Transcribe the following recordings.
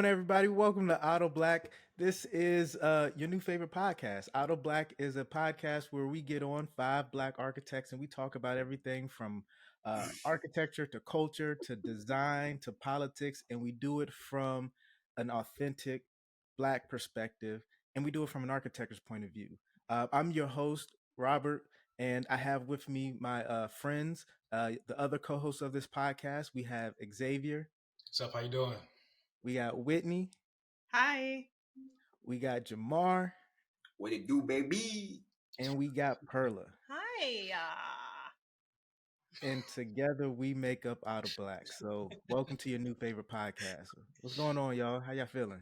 on, everybody? Welcome to AutoBlack. This is your new favorite podcast. AutoBlack is a podcast where we get on five black architects and we talk about everything from architecture to culture to design to politics, and we do it from an authentic black perspective, and we do it from an architect's point of view. I'm your host, Robert, and I have with me my friends, the other co-hosts of this podcast. We have Xavier, What's up? How you doing? we got Whitney, Hi. we got Jamar, What it do, baby? and we got Perla. Hi. And together we make up Out of Black. So welcome to your new favorite podcast. What's going on, y'all? How y'all feeling?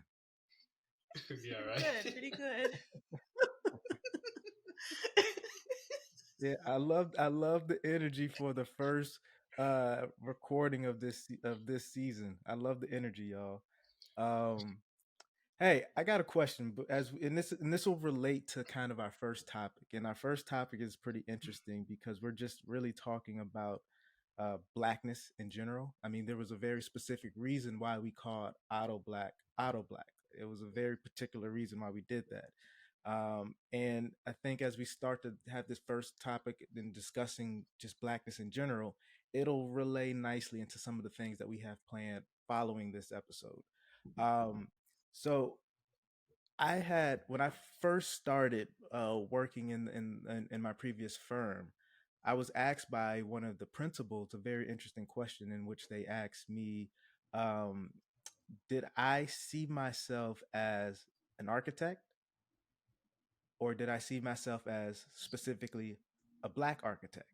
Yeah, right. Good. Pretty good. Yeah, I love the energy for the first recording of this season. I love the energy, y'all. Um Hey, I got a question, but this will relate to kind of our first topic, and our first topic is pretty interesting because we're just really talking about blackness in general. I mean, there was a very specific reason why we called Auto Black. It was a very particular reason why we did that. And I think as we start to have this first topic and discussing just blackness in general, it'll relay nicely into some of the things that we have planned following this episode. Um, so I had when I first started working in my previous firm, I was asked by one of the principals a very interesting question in which they asked me, um, did I see myself as an architect, or did I see myself as specifically a black architect?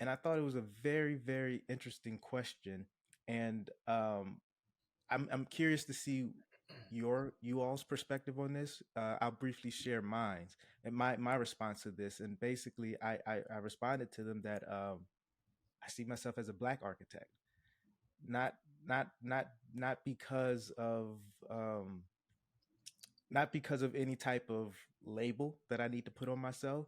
And I thought it was a very, very interesting question. And I'm curious to see you all's perspective on this. I'll briefly share mine and my response to this. And basically, I responded to them that I see myself as a black architect, not not because of um, not because of any type of label that I need to put on myself,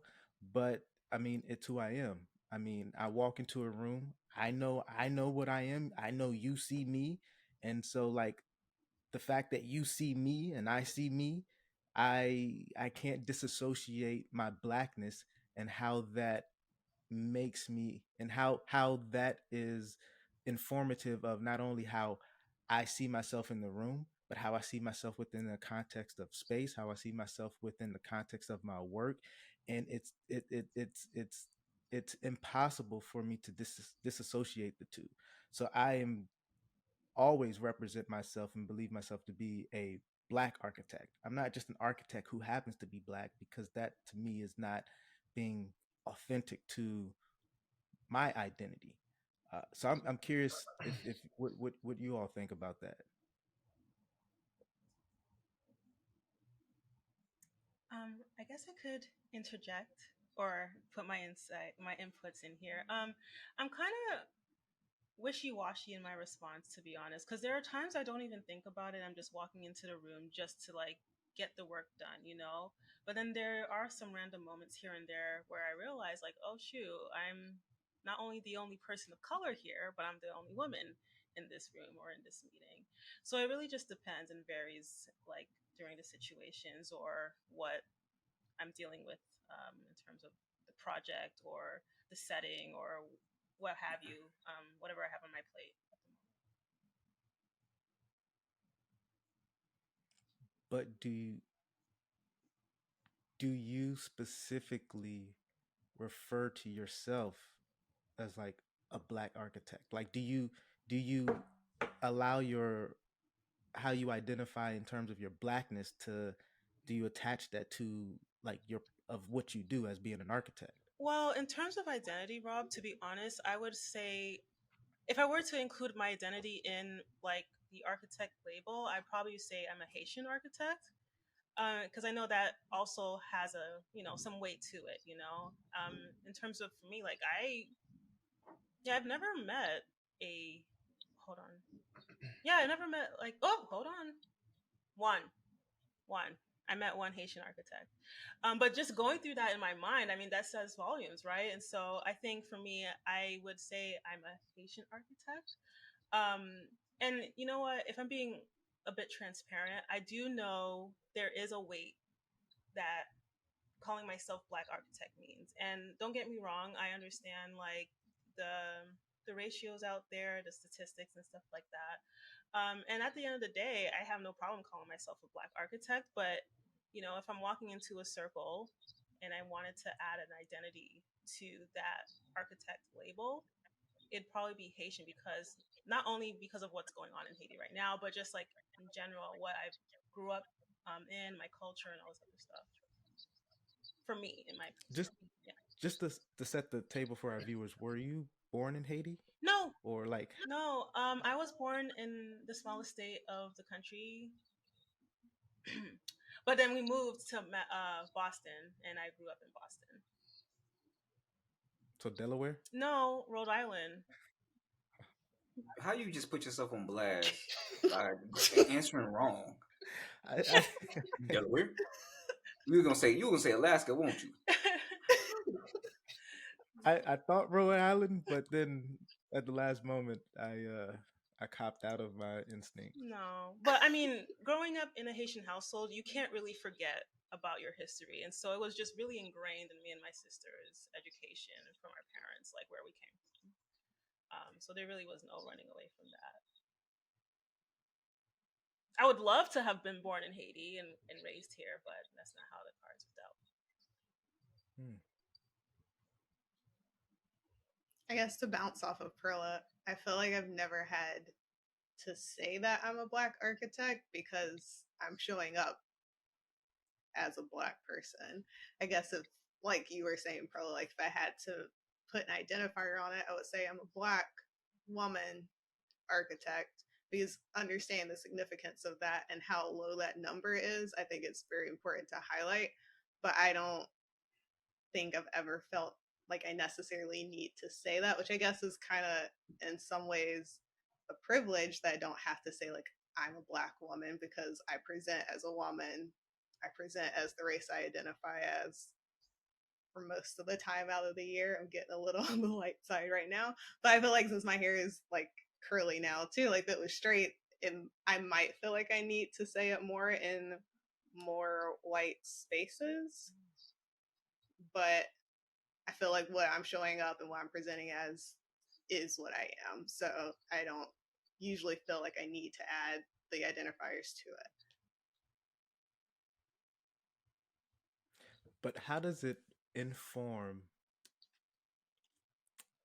but I mean, it's who I am. I mean, I walk into a room, I know what I am. I know you see me. And so like the fact that you see me and I see me, I can't disassociate my blackness and how that makes me and how that is informative of not only how I see myself in the room, but how I see myself within the context of space, how I see myself within the context of my work. And it's impossible for me to disassociate the two. So I am always represent myself and believe myself to be a black architect. I'm not just an architect who happens to be black, because that to me is not being authentic to my identity. So I'm curious if what you all think about that. I guess I could interject or put my inputs in here. I'm kind of wishy-washy in my response, to be honest, because there are times I don't even think about it. I'm just walking into the room just to like get the work done. But then there are some random moments here and there where I realize like, oh shoot, I'm not only the only person of color here, but I'm the only woman in this room or in this meeting. So it really just depends and varies, like during the situations or what I'm dealing with, in terms of the project or the setting or what have you, whatever I have on my plate at the moment. But do you specifically refer to yourself as like a black architect? Like do you allow your how you identify in terms of your blackness to do you attach that to like your of what you do as being an architect? Well, in terms of identity, Rob, to be honest, I would say if I were to include my identity in like the architect label, I'd probably say I'm a Haitian architect. Because I know that also has a some weight to it. In terms of for me, like I've never met a hold on. Yeah, I never met like oh hold on one one. I met one Haitian architect. But just going through that in my mind, I mean, that says volumes, right? And so I think for me, I would say I'm a Haitian architect. Um, and you know what? If I'm being a bit transparent. I do know there is a weight that calling myself Black architect means. And don't get me wrong, I understand like the ratios out there, the statistics and stuff like that. And at the end of the day, I have no problem calling myself a Black architect. But if I'm walking into a circle and I wanted to add an identity to that architect label, it'd probably be Haitian, because not only because of what's going on in Haiti right now, but just like in general, what I grew up in, my culture, and all this other stuff. For me, in my Just yeah. just to set the table for our viewers, were you born in Haiti No, or like no. I was born in the smallest state of the country, but then we moved to Boston, and I grew up in Boston. so Delaware? No, Rhode Island. How you just put yourself on blast by answering wrong? I Delaware. You were gonna say Alaska, won't you? I thought Rhode Island, but then at the last moment I copped out of my instinct. No, but I mean, growing up in a Haitian household, you can't really forget about your history, and so it was just really ingrained in me and my sister's education and from our parents, like where we came from. So there really was no running away from that. I would love to have been born in Haiti and raised here, but that's not how the cards were dealt. Hmm. I guess to bounce off of Perla, I feel like I've never had to say that I'm a Black architect because I'm showing up as a Black person. I guess if, like you were saying, Perla, like if I had to put an identifier on it, I would say I'm a Black woman architect, because understand the significance of that and how low that number is, I think it's very important to highlight. But I don't think I've ever felt like I necessarily need to say that, which I guess is kind of in some ways a privilege that I don't have to say like I'm a Black woman, because I present as a woman, I present as the race I identify as for most of the time out of the year. I'm getting a little on the light side right now, but I feel like since my hair is like curly now too, like if it was straight, and I might feel like I need to say it more in more white spaces, but I feel like what I'm showing up and what I'm presenting as is what I am. So I don't usually feel like I need to add the identifiers to it. But how does it inform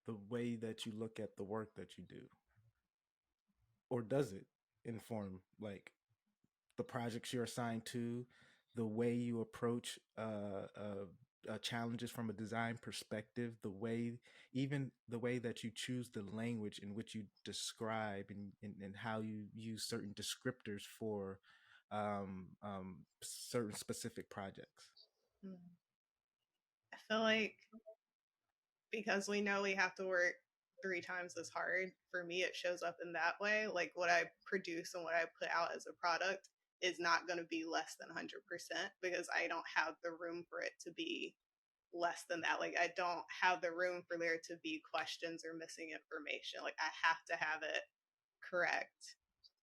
the way that you look at the work that you do? Or does it inform like the projects you're assigned to, the way you approach challenges from a design perspective, even the way that you choose the language in which you describe and how you use certain descriptors for certain specific projects? I feel like because we know we have to work 3 times as hard, for me, it shows up in that way. Like what I produce and what I put out as a product is not going to be less than 100%, because I don't have the room for it to be less than that. Like I don't have the room for there to be questions or missing information. Like I have to have it correct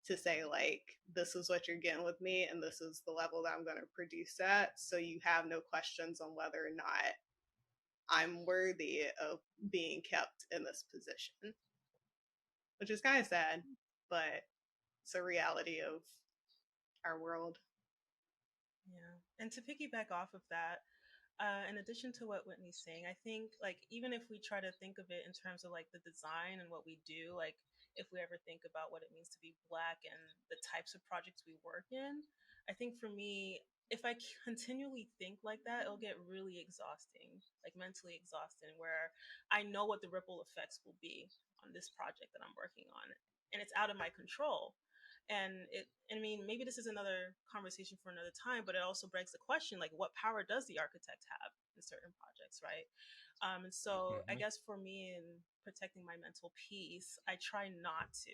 to say like this is what you're getting with me and this is the level that I'm going to produce at, so you have no questions on whether or not I'm worthy of being kept in this position, which is kind of sad, but it's a reality of our world. Yeah. And to piggyback off of that, in addition to what Whitney's saying, I think like even if we try to think of it in terms of like the design and what we do, like if we ever think about what it means to be Black and the types of projects we work in, I think for me, if I continually think like that, it'll get really exhausting, like mentally exhausting, where I know what the ripple effects will be on this project that I'm working on, and it's out of my control. And I mean, maybe this is another conversation for another time, but it also begs the question, like, what power does the architect have in certain projects, right? And so I Mm-hmm. guess for me in protecting my mental peace, I try not to,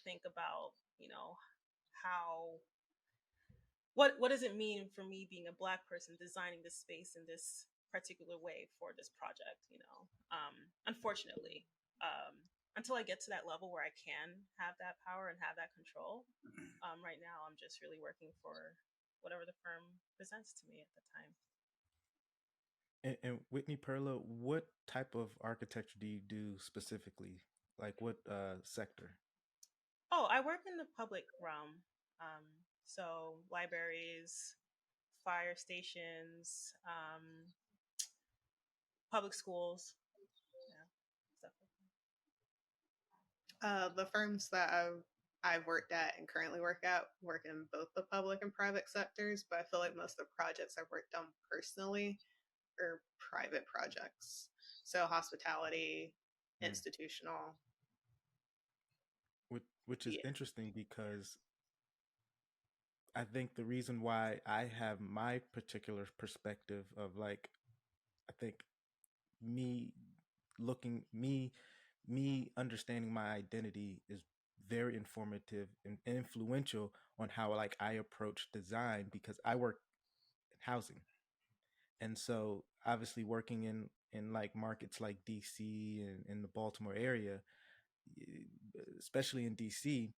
think about, how what does it mean for me being a Black person designing this space in this particular way for this project, unfortunately. until I get to that level where I can have that power and have that control. Right now, I'm just really working for whatever the firm presents to me at the time. And Whitney Perla, what type of architecture do you do specifically? Like what sector? Oh, I work in the public realm. Um, so libraries, fire stations, public schools, yeah, stuff like The firms that I've worked at and currently work in both the public and private sectors, but I feel like most of the projects I've worked on personally are private projects. So hospitality, Mm. institutional. Which is Yeah. interesting because I think the reason why I have my particular perspective of like, I think me looking me understanding my identity is very informative and influential on how like I approach design because I work in housing. And so obviously working in like markets like DC and in the Baltimore area, especially in DC,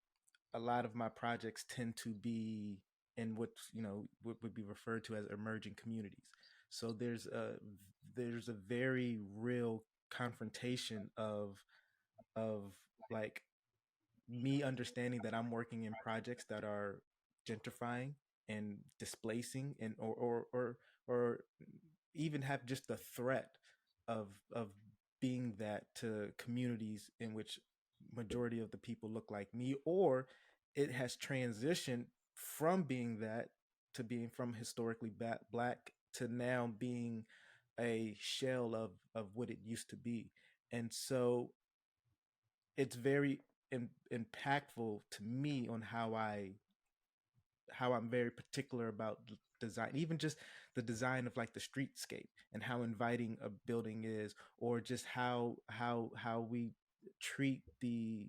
a lot of my projects tend to be in what what would be referred to as emerging communities. So there's a very real confrontation of like me understanding that I'm working in projects that are gentrifying and displacing and or even have just the threat of being that to communities in which majority of the people look like me, or it has transitioned from being that to being from historically black to now being a shell of what it used to be. And so it's very impactful to me on how I'm very particular about design, even just the design of like the streetscape and how inviting a building is, or just how we treat the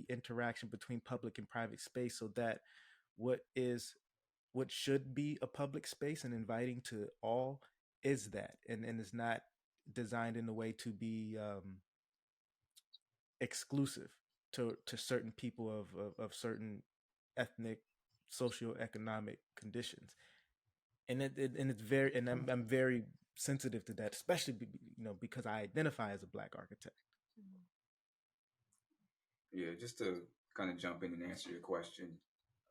interaction between public and private space, so that what is what should be a public space and inviting to all is that, and is not designed in a way to be exclusive to certain people of certain ethnic socioeconomic conditions. And it's very, and I'm very sensitive to that, especially because I identify as a black architect. Yeah, just to kind of jump in and answer your question.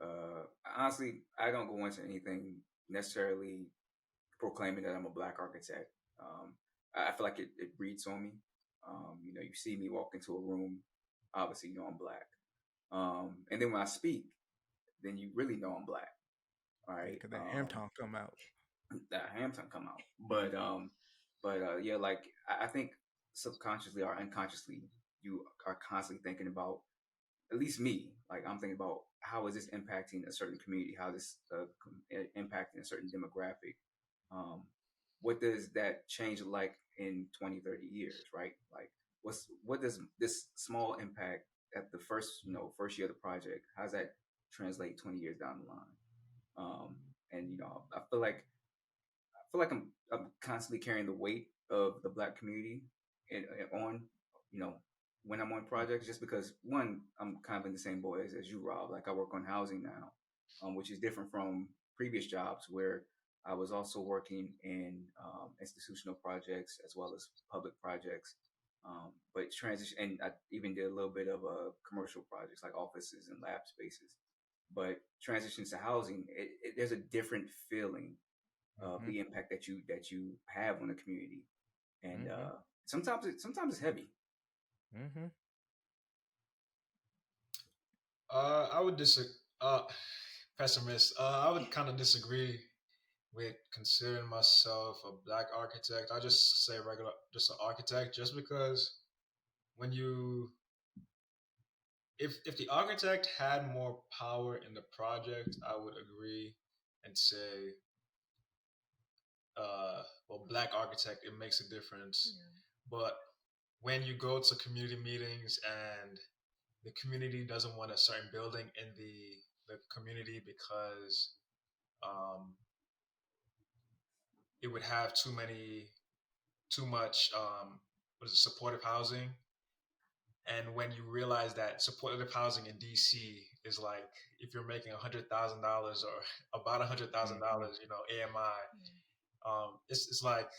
Uh, Honestly, I don't go into anything necessarily proclaiming that I'm a black architect. I feel like it reads on me. You see me walk into a room, obviously you know I'm black. And then when I speak, then you really know I'm black. All Yeah, right. because that Hampton come out. That Hampton come out. But yeah, like I think subconsciously or unconsciously, you are constantly thinking about, at least me, like I'm thinking about how is this impacting a certain community, how this impacting a certain demographic. Um, what does that change like in 20, 30 years, right? Like what does this small impact at the first year of the project, how does that translate 20 years down the line? And I feel like I'm constantly carrying the weight of the black community on you know when I'm on projects, just because one, I'm kind of in the same boat as you, Rob. Like I work on housing now, which is different from previous jobs where I was also working in institutional projects as well as public projects. But transition, and I even did a little bit of commercial projects like offices and lab spaces. But transitions to housing, there's a different feeling of Mm-hmm. the impact that you have on the community, and Mm-hmm. sometimes it's heavy. Mm-hmm. I would disagree. Pessimist. I would kind of disagree with considering myself a black architect. I just say regular, just an architect, just because when you, if the architect had more power in the project, I would agree and say, well, black architect, it makes a difference. Yeah. But when you go to community meetings and the community doesn't want a certain building in the community because um, it would have too much what is it, supportive housing, And when you realize that supportive housing in DC is like if you're making $100,000 or about Hmm. $100,000, AMI, Yeah. it's like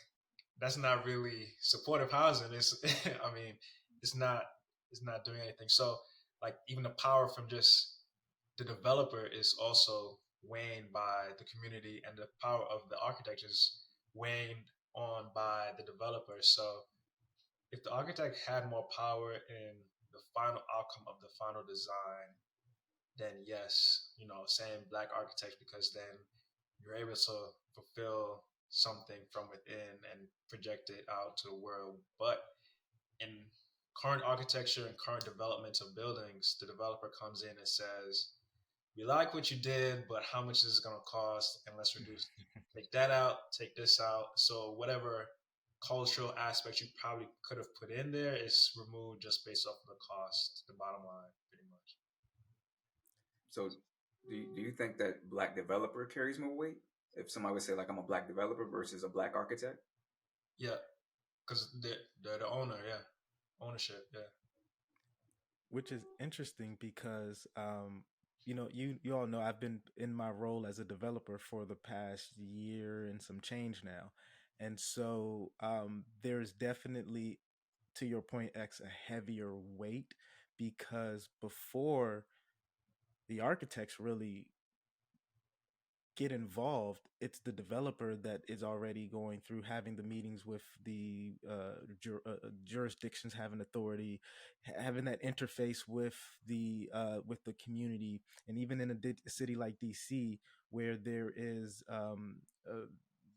that's not really supportive housing. It's I mean, it's not it's not doing anything. So like even the power from just the developer is also waned by the community, and the power of the architect is waned on by the developer. So if the architect had more power in the final outcome of the final design, then yes, saying black architects, because then you're able to fulfill something from within and project it out to the world. But in current architecture and current developments of buildings, the developer comes in and says, we like what you did, but how much is it going to cost? And let's reduce, take that out, take this out. So whatever cultural aspect you probably could have put in there is removed just based off of the cost, the bottom line, pretty much. So, do you think that black developer carries more weight? If somebody would say like I'm a black developer versus a black architect. Yeah, because they're the owner, yeah, ownership, yeah. Which is interesting because you all know I've been in my role as a developer for the past year and some change now, and so there's definitely, to your point, X, a heavier weight because before the architects really get involved, it's the developer that is already going through having the meetings with the jurisdictions, having authority, having that interface with the community, and even in a city like DC, where there is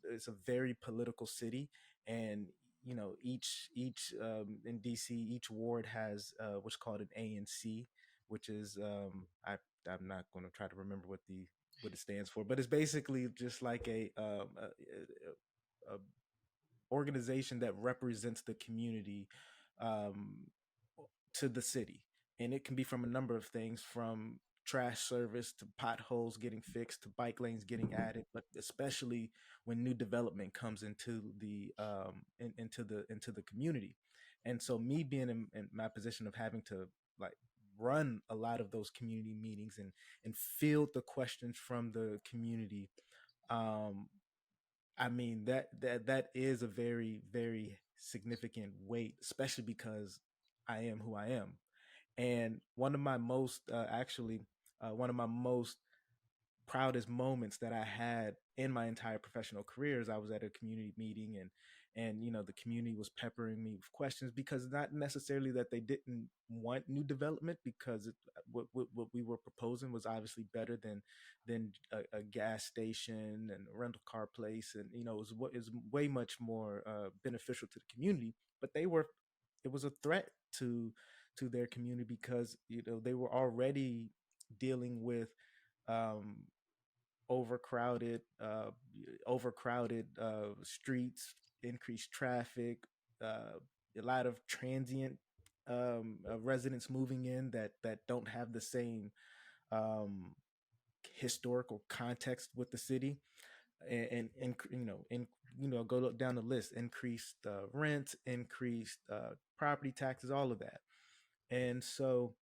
it's a very political city, and each in DC, each ward has what's called an ANC, which is I'm not going to try to remember what it stands for, but it's basically just like a organization that represents the community um, to the city, and it can be from a number of things, from trash service to potholes getting fixed to bike lanes getting added, but especially when new development comes into the community. And so me being in my position of having to like run a lot of those community meetings and field the questions from the community, um I mean that is a very very significant weight, especially because I am who I am. And one of my most proudest moments that I had in my entire professional career is I was at a community meeting, and the community was peppering me with questions, because not necessarily that they didn't want new development, because what we were proposing was obviously better than a gas station and a rental car place, and it was what is way much more beneficial to the community. But it was a threat to their community, because they were already dealing with um, overcrowded streets, increased traffic, a lot of transient residents moving in that don't have the same um, historical context with the city, and go down the list: increased rent, increased property taxes, all of that. And so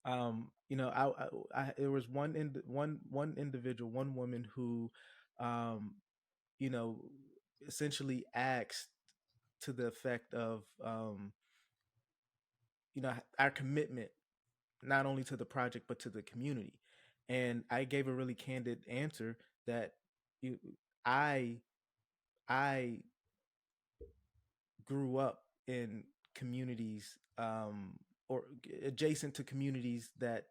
there was one individual, one woman who um you know essentially asked to the effect of our commitment, not only to the project but to the community. And I gave a really candid answer that you, i I grew up in communities, or adjacent to communities that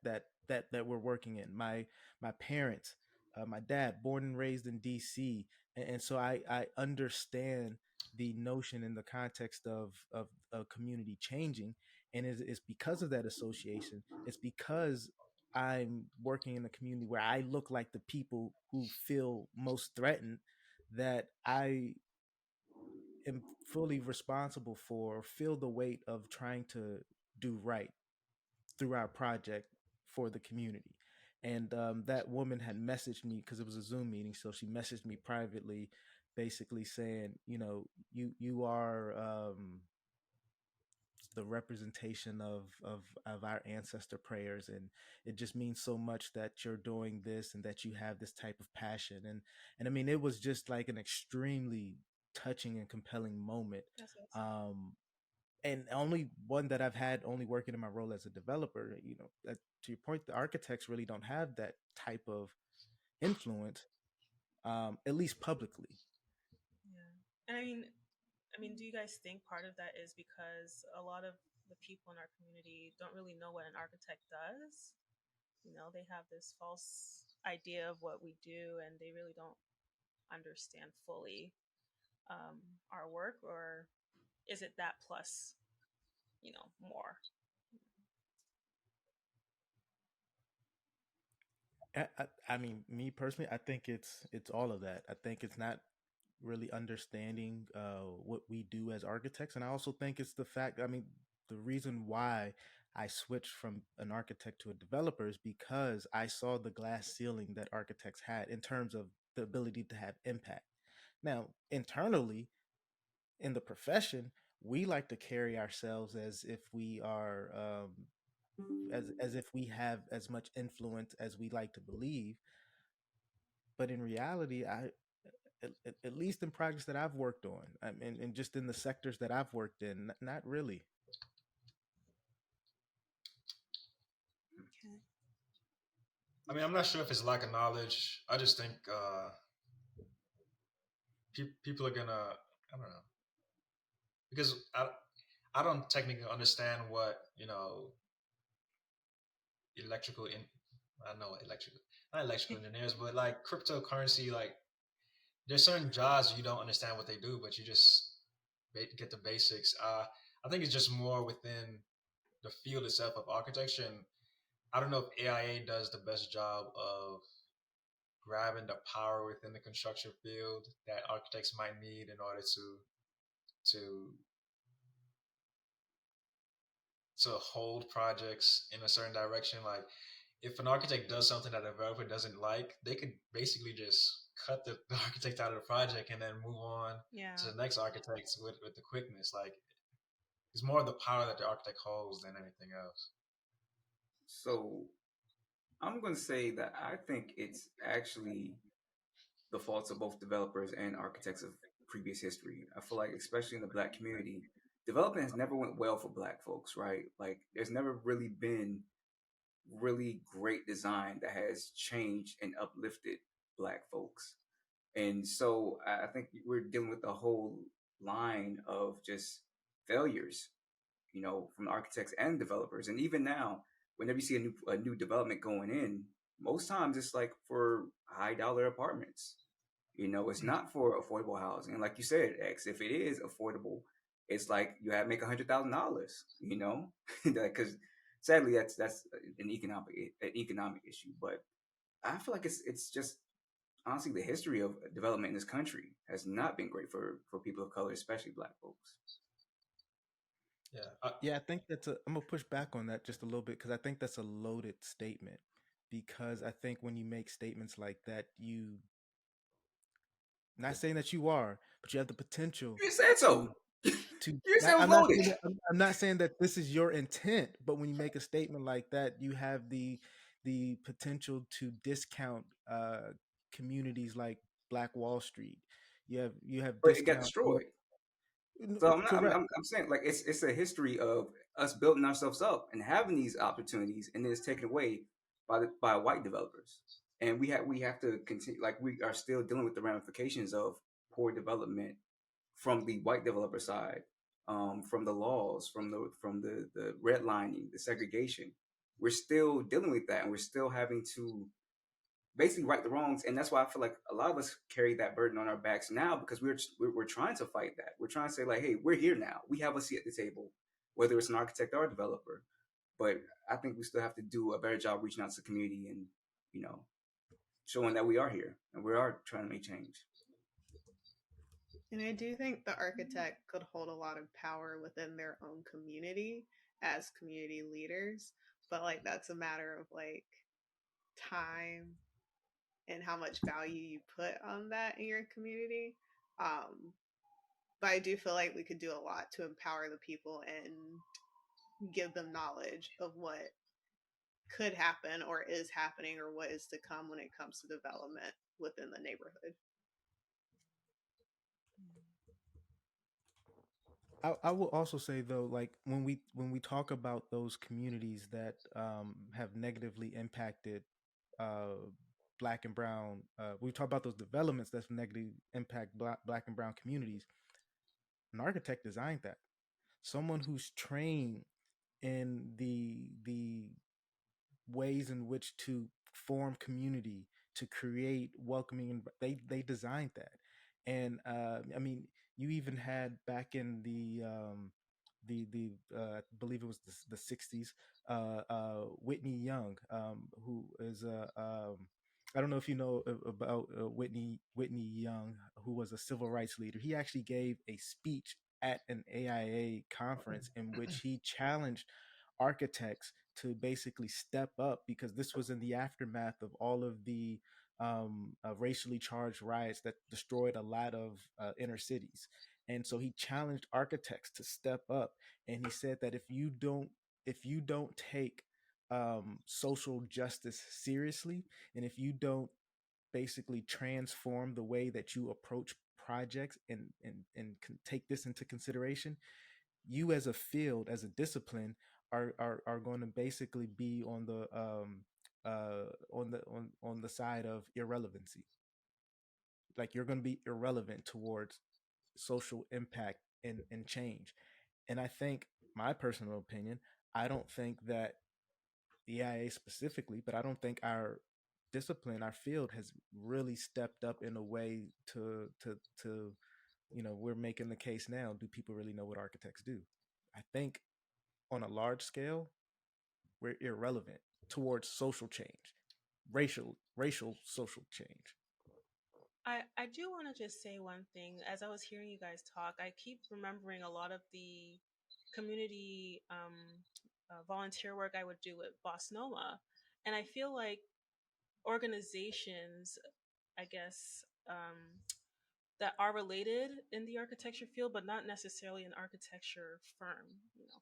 we're working in. My parents, my dad, born and raised in DC, and so I understand the notion in the context of a community changing, and it's because of that association. It's because I'm working in a community where I look like the people who feel most threatened, that I am fully responsible for, feel the weight of trying to do right through our project for the community. And that woman had messaged me, because it was a Zoom meeting, so she messaged me privately, basically saying, you are the representation of our ancestor prayers, and it just means so much that you're doing this and that you have this type of passion. And I mean, it was just like an extremely touching and compelling moment. That's awesome. um and only one that I've had only working in my role as a developer. To your point, the architects really don't have that type of influence, at least publicly. Yeah. And I mean, do you guys think part of that is because a lot of the people in our community don't really know what an architect does? They have this false idea of what we do, and they really don't understand fully our work, or is it that plus, more? I mean, me personally, I think it's all of that. I think it's not really understanding what we do as architects, and I also think it's the fact. I mean, the reason why I switched from an architect to a developer is because I saw the glass ceiling that architects had in terms of the ability to have impact. Now, internally in the profession, we like to carry ourselves as if we are as if we have as much influence as we like to believe. But in reality, at least in projects that I've worked on, and just in the sectors that I've worked in, not really. Okay. I mean, I'm not sure if it's lack of knowledge. I just think people are gonna. I don't know because I don't technically understand what electrical in. I know electrical, not electrical engineers, but like cryptocurrency. Like there's certain jobs you don't understand what they do, but you just get the basics. I think it's just more within the field itself of architecture, and I don't know if AIA does the best job of grabbing the power within the construction field that architects might need in order to to hold projects in a certain direction. Like if an architect does something that a developer doesn't like, they could basically just cut the architect out of the project and then move on to Yeah. the next architect with the quickness. Like it's more the power that the architect holds than anything else. So I'm going to say that I think it's actually the faults of both developers and architects of previous history. I feel like, especially in the Black community, development has never went well for Black folks, right? Like, there's never really been really great design that has changed and uplifted Black folks. And so I think we're dealing with a whole line of just failures, from architects and developers. And even now, whenever you see a new development going in, most times it's like for high dollar apartments. It's not for affordable housing. Like you said, X, if it is affordable, it's like you have to make $100,000. Because sadly, that's an economic issue. But I feel like it's just honestly the history of development in this country has not been great for people of color, especially Black folks. Yeah, Yeah, I think I'm gonna push back on that just a little bit because I think that's a loaded statement. Because I think when you make statements like that, not saying that you are, but you have the potential You just said to so. to. You said it was I'm not loaded. saying that, I'm not saying that this is your intent, but when you make a statement like that, you have the potential to discount communities like Black Wall Street. You have But it got discount. destroyed. So I'm not. I'm, Correct. I'm, I'm saying like it's a history of us building ourselves up and having these opportunities, and then it's taken away by white developers, and we have to continue. Like we are still dealing with the ramifications of poor development from the white developer side, from the laws, from the redlining, the segregation. We're still dealing with that, and we're still having to basically right the wrongs. And that's why I feel like a lot of us carry that burden on our backs now because we're trying to fight that. We're trying to say like, hey, we're here now. We have a seat at the table, whether it's an architect or a developer. But I think we still have to do a better job reaching out to the community and you know showing that we are here and we are trying to make change. And I do think the architect could hold a lot of power within their own community as community leaders, but like that's a matter of like time and how much value you put on that in your community. Um, but I do feel like we could do a lot to empower the people and give them knowledge of what could happen or is happening or what is to come when it comes to development within the neighborhood. I will also say though, like when we talk about those communities that have negatively impacted uh, black and brown, we talk about those developments that negatively impact black and brown communities. An architect designed that. Someone who's trained in the ways in which to form community, to create welcoming, they designed that. And I mean, you even had back in the I believe it was the 60s, Whitney Young, who is I don't know if you know about Whitney Young, who was a civil rights leader. He actually gave a speech at an AIA conference in which he challenged architects to basically step up, because this was in the aftermath of all of the racially charged riots that destroyed a lot of inner cities. And so he challenged architects to step up, and he said that if you don't take social justice seriously, and if you don't basically transform the way that you approach projects and take this into consideration, you as a field, as a discipline, are going to basically be on the side of irrelevancy. Like, you're going to be irrelevant towards social impact and change. And I think, my personal opinion, I don't think that the IA specifically, but I don't think our discipline, our field, has really stepped up in a way to we're making the case now. Do people really know what architects do? I think on a large scale, we're irrelevant towards social change, racial social change. I do want to just say one thing. As I was hearing you guys talk, I keep remembering a lot of the community volunteer work I would do with Boss Noma. And I feel like organizations, I guess, that are related in the architecture field, but not necessarily an architecture firm,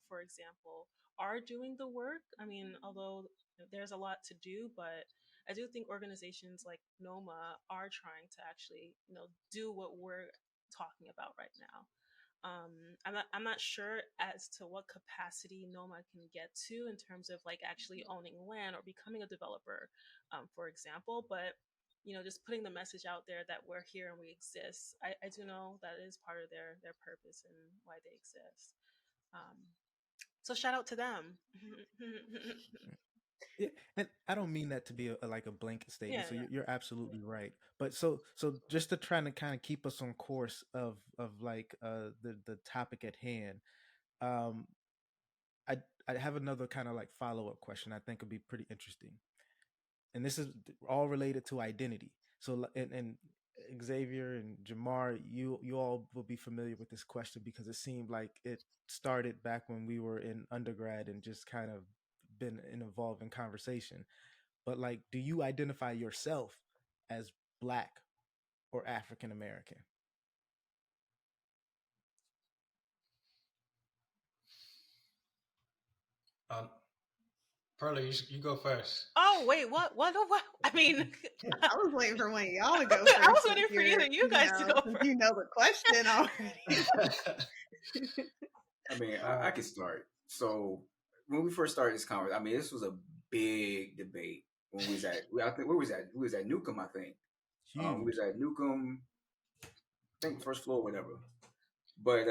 for example, are doing the work. I mean, although there's a lot to do, but I do think organizations like NOMA are trying to actually, do what we're talking about right now. I'm not sure as to what capacity NOMA can get to in terms of like actually owning land or becoming a developer, for example. But just putting the message out there that we're here and we exist. I do know that is part of their purpose and why they exist. So shout out to them. Yeah, and I don't mean that to be like a blanket Yeah, statement. So yeah. you're absolutely right. But so just to try to kind of keep us on course of like the topic at hand. Um, I I have another kind of like follow up question I think would be pretty interesting, and this is all related to identity. So and Xavier and Jamar, you all will be familiar with this question because it seemed like it started back when we were in undergrad and just kind of been an evolving conversation. But like, do you identify yourself as Black or African American? Um, Pearly, you go first. Oh wait, what? What? I mean, I was waiting for one of y'all to go I was first since waiting for either you guys to go since first. you know the question already. I mean, I uh, can start. So when we first started this conversation, I mean, this was a big debate when we was at. I think where was that? We was at Newcomb, I think. We Huge. was at Newcomb, I think first floor, whatever. But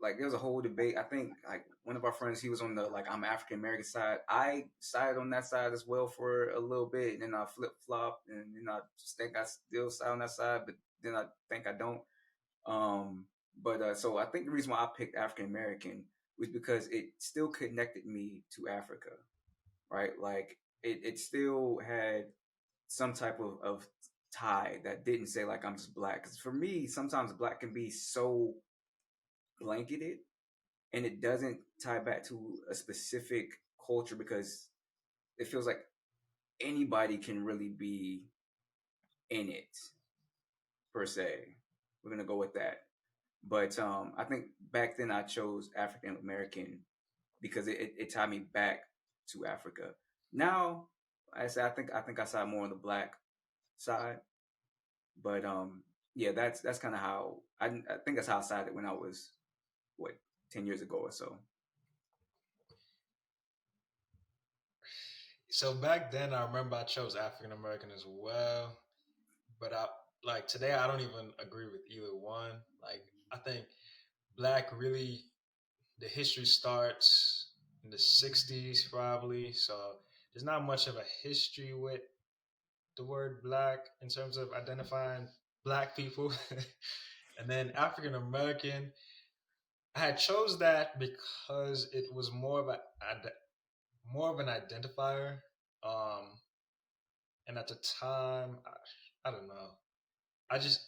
like there was a whole debate. I think like one of our friends, he was on the like I'm African American side. I sided on that side as well for a little bit, and then I flip flop, and then I think I still side on that side, but then I think I don't. But so I think the reason why I picked African American was because it still connected me to Africa, right? Like it still had some type of tie that didn't say like I'm just black. Because for me, sometimes black can be so blanketed and it doesn't tie back to a specific culture because it feels like anybody can really be in it per se. We're gonna go with that. But I think back then I chose African American because it tied me back to Africa. Now, I think I side more on the black side, but yeah, that's kind of how I think that's how I sided when I was what 10 years ago or so. So back then, I remember I chose African American as well, but I like today I don't even agree with either one. Like I think black really the history starts in the '60s probably, so there's not much of a history with the word black in terms of identifying black people. And then African American, I had chose that because it was more of an identifier. Um, and at the time, I don't know. I just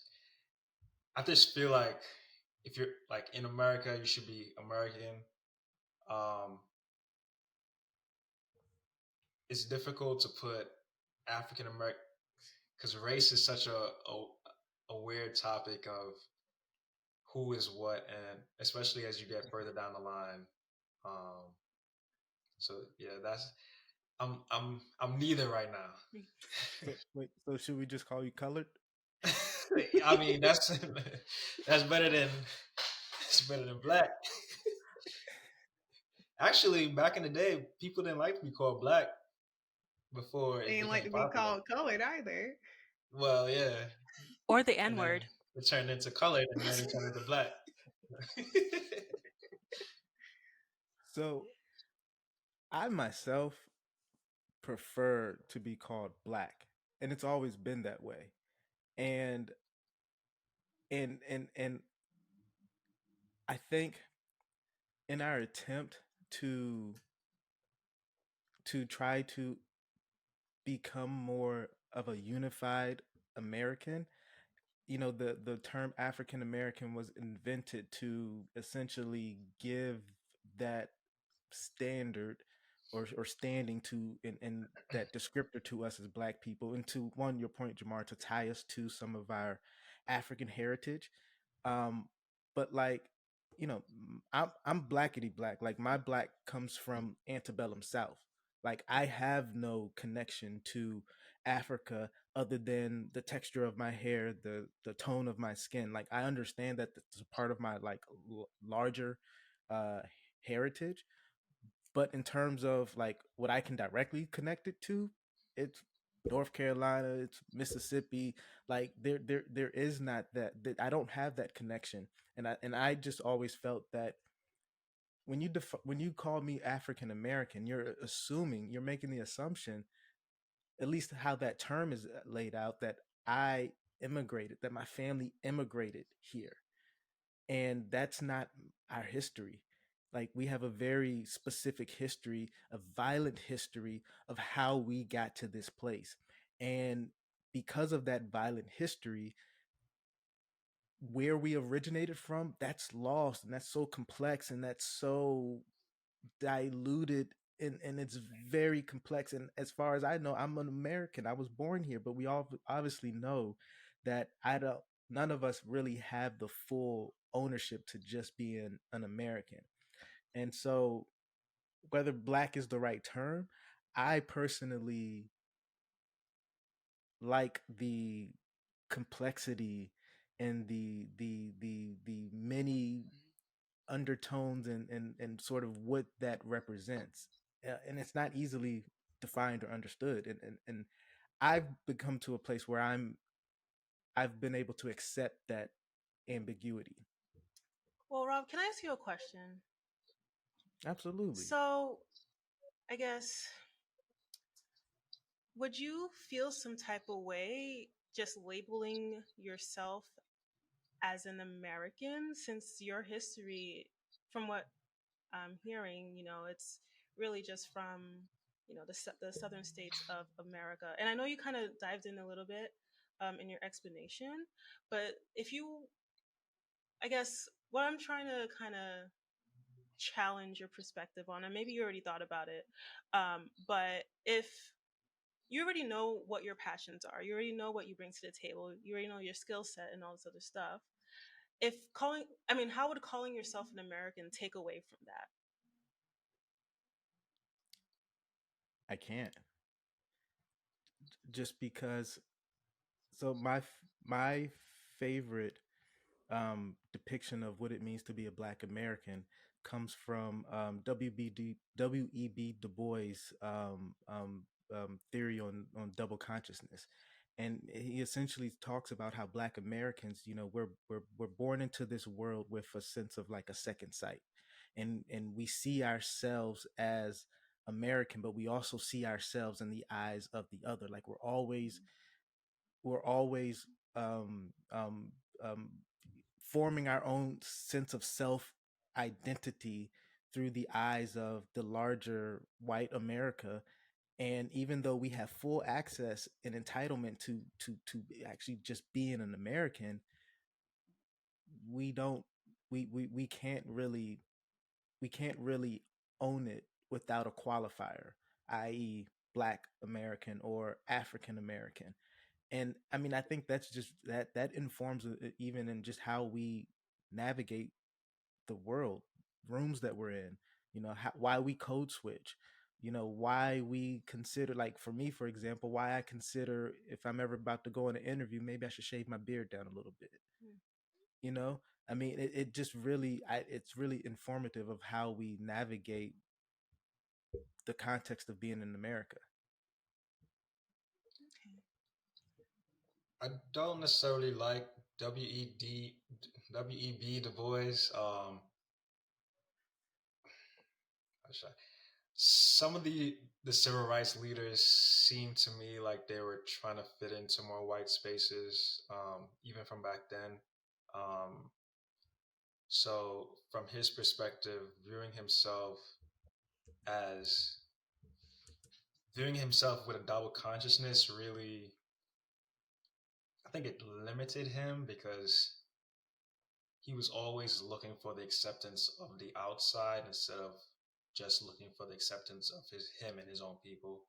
I just feel like if you're like in America, you should be American. Um, it's difficult to put African American because race is such a weird topic of who is what, and especially as you get further down the line. Um, so yeah, that's I'm neither right now. So wait, so should we just call you colored? I mean, that's better than that's better than black. Actually, back in the day, people didn't like to be called black before They it ain't like became to be popular. called colored either. Well, yeah, Or the N and then word. it turned into colored, and then it turned into black. So I myself prefer to be called black, and it's always been that way. And and I think in our attempt to try to become more of a unified American, the term African American was invented to essentially give that standard or standing to and that descriptor to us as black people, and to one your point, Jamar, to tie us to some of our African heritage. um but like, I'm blackety black. Like, my black comes from antebellum South. Like, I have no connection to Africa other than the texture of my hair, the tone of my skin. Like, I understand that it's a part of my, like, larger uh heritage, but in terms of like what I can directly connect it to, it's North Carolina, it's Mississippi. Like, there is not that I don't have that connection. And I just always felt that when you call me African American, you're making the assumption, at least how that term is laid out, that I immigrated, that my family immigrated here, and that's not our history. Like, we have a very specific history, a violent history of how we got to this place. And because of that violent history, where we originated from, that's lost, and that's so complex, and that's so diluted, and it's very complex. And as far as I know, I'm an American, I was born here, but we all obviously know that I don't none of us really have the full ownership to just being an American. And so, whether black is the right term, I personally like the complexity and the many undertones and sort of what that represents. And it's not easily defined or understood. And I've become to a place where I've been able to accept that ambiguity. Well, Rob, can I ask you a question? Absolutely. So, I guess, would you feel some type of way just labeling yourself as an American, since your history, from what I'm hearing, it's really just from, the southern states of America. And I know you kind of dived in a little bit in your explanation, but if you, I guess, what I'm trying to kind of challenge your perspective on, and maybe you already thought about it, but if you already know what your passions are, you already know what you bring to the table, you already know your skill set and all this other stuff. if calling, I mean, how would calling yourself an American take away from that? I can't, just because. So my favorite depiction of what it means to be a Black American comes from W.E.B. Du Bois' theory on double consciousness, and he essentially talks about how Black Americans, we're born into this world with a sense of like a second sight, and we see ourselves as American, but we also see ourselves in the eyes of the other. Like we're always um, um, um, forming our own sense of self identity through the eyes of the larger white America. And even though we have full access and entitlement to actually just being an American, we don't we can't really own it without a qualifier, i.e. Black American or African American. And I mean, I think that's just that informs even in just how we navigate the world, rooms that we're in, why we code switch, why we consider, like for me, for example, why I consider if I'm ever about to go in an interview, maybe I should shave my beard down a little bit. Mm. you know I mean, it just really it's really informative of how we navigate the context of being in America. Okay. I don't necessarily like W.E.B. Du Bois. How should I- Some of the civil rights leaders seem to me like they were trying to fit into more white spaces, even from back then. Um, so, from his perspective, as viewing himself with a double consciousness really, I think it limited him because he was always looking for the acceptance of the outside instead of just looking for the acceptance of him and his own people.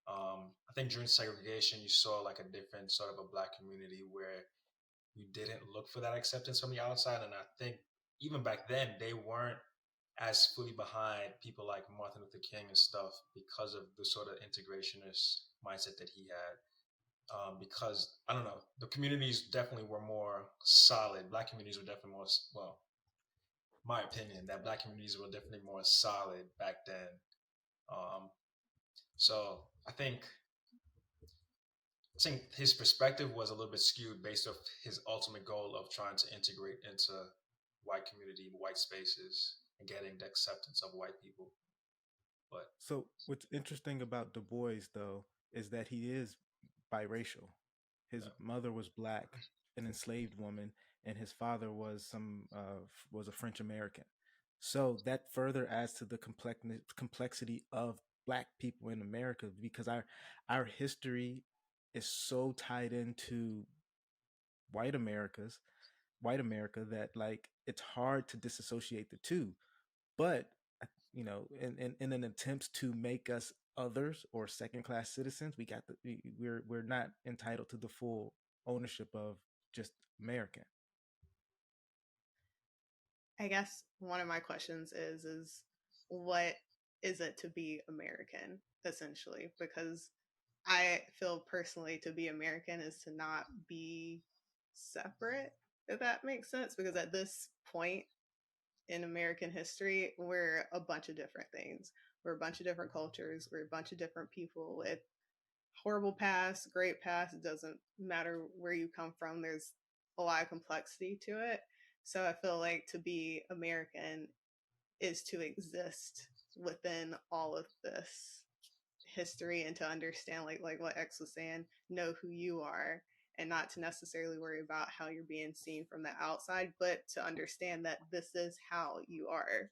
I think during segregation, you saw like a different sort of a black community where you didn't look for that acceptance from the outside, and I think even back then they weren't as fully behind people like Martin Luther King and stuff because of the sort of integrationist mindset that he had. Because I don't know, the communities definitely were more solid. Black communities were definitely more, well, my opinion, that black communities were definitely more solid back then. Um, so I think his perspective was a little bit skewed based off his ultimate goal of trying to integrate into white community, white spaces, and getting the acceptance of white people. But So what's interesting about Du Bois, though, is that he is biracial. His yeah, mother was Black, an enslaved woman, and his father was a French American. So that further adds to the complexity of Black people in America, because our history is so tied into white America's white America that, like, it's hard to disassociate the two. But in an attempt to make us others or second class citizens, we're not entitled to the full ownership of just American. I guess one of my questions is what is it to be American, essentially? Because I feel personally to be American is to not be separate, if that makes sense. Because at this point in American history, we're a bunch of different things. We're a bunch of different cultures. We're a bunch of different people with horrible past, great past. It doesn't matter where you come from. There's a lot of complexity to it. So I feel like to be American is to exist within all of this history and to understand like what X was saying, know who you are and not to necessarily worry about how you're being seen from the outside, but to understand that this is how you are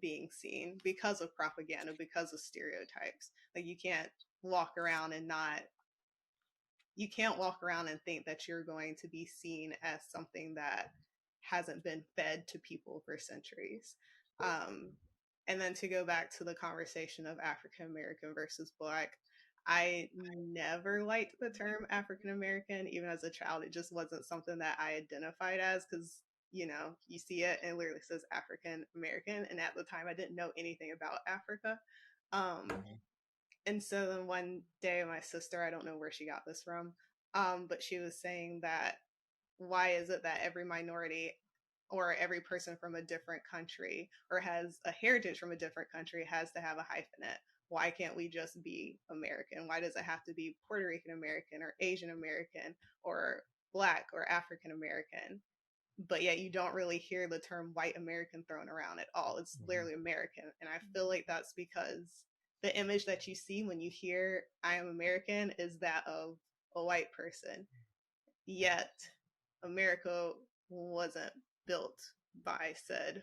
being seen because of propaganda, because of stereotypes. Like walk around and not you can't walk around and think that you're going to be seen as something that hasn't been fed to people for centuries. Um, and then to go back to the conversation of African American versus Black, I never liked the term African American. Even as a child, it just wasn't something that I identified as because you see it and it literally says African American. And at the time, I didn't know anything about Africa. Um, Mm-hmm. and so then one day, my sister, I don't know where she got this from, but she was saying that why is it that every minority or every person from a different country or has a heritage from a different country has to have a hyphenate? Why can't we just be American? Why does it have to be Puerto Rican American or Asian American or Black or African American? But yet you don't really hear the term white American thrown around at all. It's Mm-hmm. literally American. And I feel like that's because the image that you see when you hear I am American is that of a white person. Yet America wasn't built by said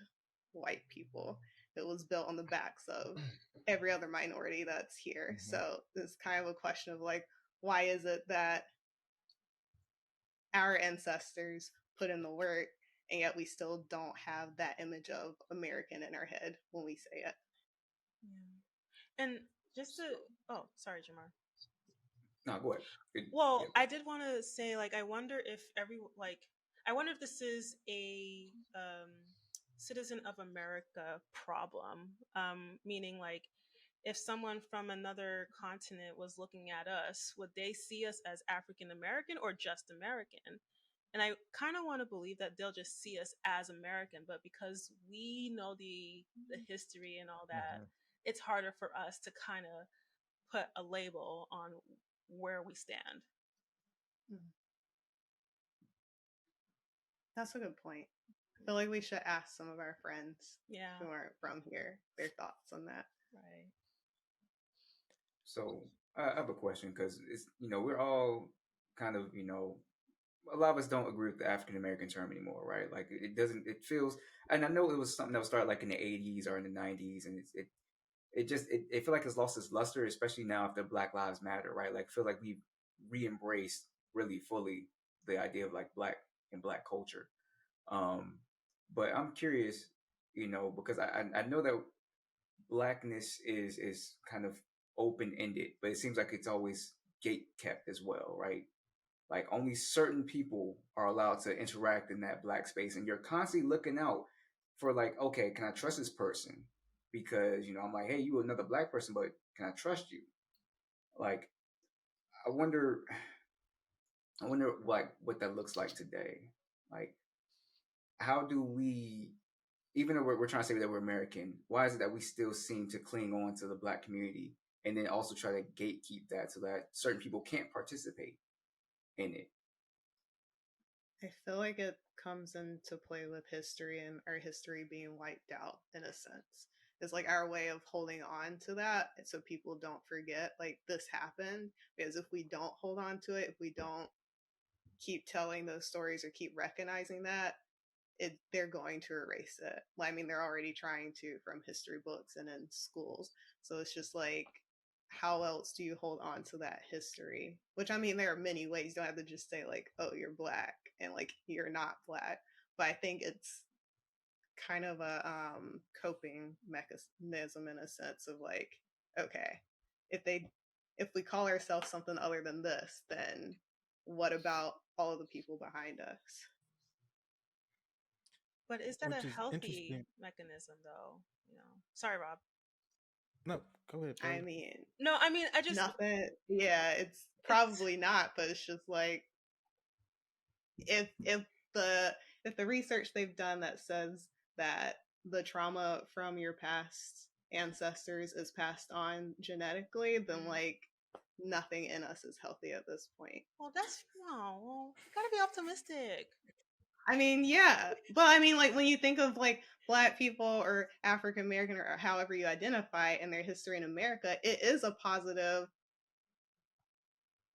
white people. It was built on the backs of every other minority that's here. Mm-hmm. So it's kind of a question of like, why is it that our ancestors put in the work and yet we still don't have that image of American in our head when we say it? Yeah. And just to, So oh, sorry, Jamar. no, go ahead. Yeah, Well, go I ahead. did want to say, like, I wonder if this is a citizen of America problem. Meaning, like, if someone from another continent was looking at us, would they see us as African American or just American? And I kind of want to believe that they'll just see us as American, but because we know the history and all that, Mm-hmm. it's harder for us to kind of put a label on where we stand. Mm. That's a good point. I feel like we should ask some of our friends Yeah, who aren't from here their thoughts on that. right. So I have a question because it's we're all kind of a lot of us don't agree with the African American term anymore, right? Like it doesn't. It feels, and I know it was something that was started like in the '80s or in the '90s, and it feel like it's lost its luster, especially now after Black Lives Matter, right? Like I feel like we've re-embraced really fully the idea of like black and black culture. Um, but I'm curious, because I know that blackness is kind of open ended, but it seems like it's always gate kept as well, right? Like only certain people are allowed to interact in that black space, and you're constantly looking out for like, okay, can I trust this person? Because I'm like, hey, you another black person, but can I trust you? Like, I wonder, like what that looks like today. Like, how do we, even though we're trying to say that we're American, why is it that we still seem to cling on to the black community and then also try to gatekeep that so that certain people can't participate in it? I feel like it comes into play with history and our history being wiped out in a sense. It's like our way of holding on to that so people don't forget like this happened. Because if we don't hold on to it, if we don't keep telling those stories or keep recognizing that, they're going to erase it. I mean, they're already trying to from history books and in schools. So it's just like, how else do you hold on to that history? Which I mean, there are many ways. You don't have to just say like, oh, you're black and like you're not black. But I think it's kind of a coping mechanism in a sense of like, okay, if they if we call ourselves something other than this, then what about all of the people behind us? But is that a Which is healthy interesting. mechanism, though? Sorry, Rob. No, go ahead, I Pearl. mean, No, I mean, I just nothing. Yeah, it's it's probably not, but it's just like if the if the research they've done that says that the trauma from your past ancestors is passed on genetically, then mm. like nothing in us is healthy at this point. Well, that's no. Well, you gotta be optimistic. I mean, yeah, but I mean, like when you think of like Black people or African American or however you identify and their history in America, it is a positive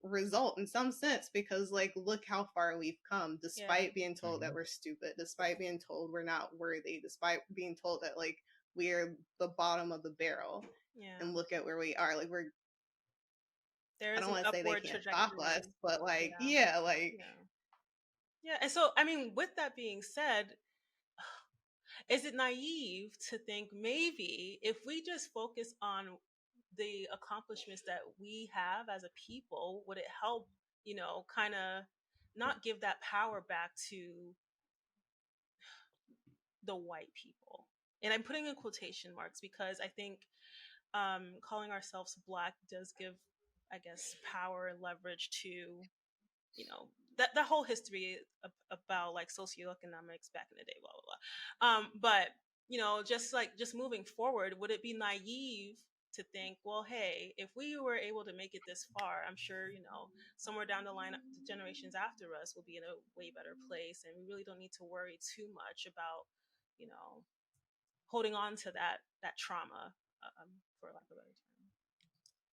result in some sense because like look how far we've come Yeah, despite being told that Mm-hmm. we're stupid, despite being told we're not worthy, despite being told that like we're the bottom of the barrel, yeah. and look at where we are. Like we're There I is don't an want to say they upward can't stop us, trajectory. but like Yeah, yeah, like yeah, yeah. And so, I mean, with that being said, is it naive to think maybe if we just focus on the accomplishments that we have as a people, would it help, kind of not give that power back to the white people. And I'm putting in quotation marks because I think calling ourselves black does give, I guess, power and leverage to, that whole history about like socioeconomics back in the day, blah blah blah. But just moving forward, would it be naive to think, well, hey, if we were able to make it this far, I'm sure somewhere down the line, the generations after us will be in a way better place, and we really don't need to worry too much about you know holding on to that trauma, for lack of a better term.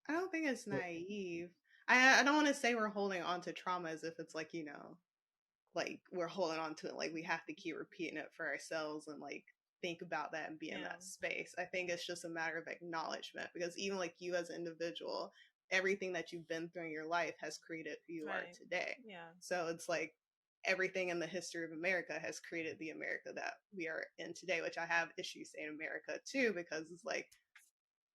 I don't think it's Well, naive. I don't want to say we're holding on to trauma as if it's like, like we're holding on to it, like we have to keep repeating it for ourselves and like think about that and be in Yeah. that space. I think it's just a matter of acknowledgement, because even like you as an individual, everything that you've been through in your life has created who you are Right. today. Yeah. So it's like everything in the history of America has created the America that we are in today, which I have issues saying America too, because it's like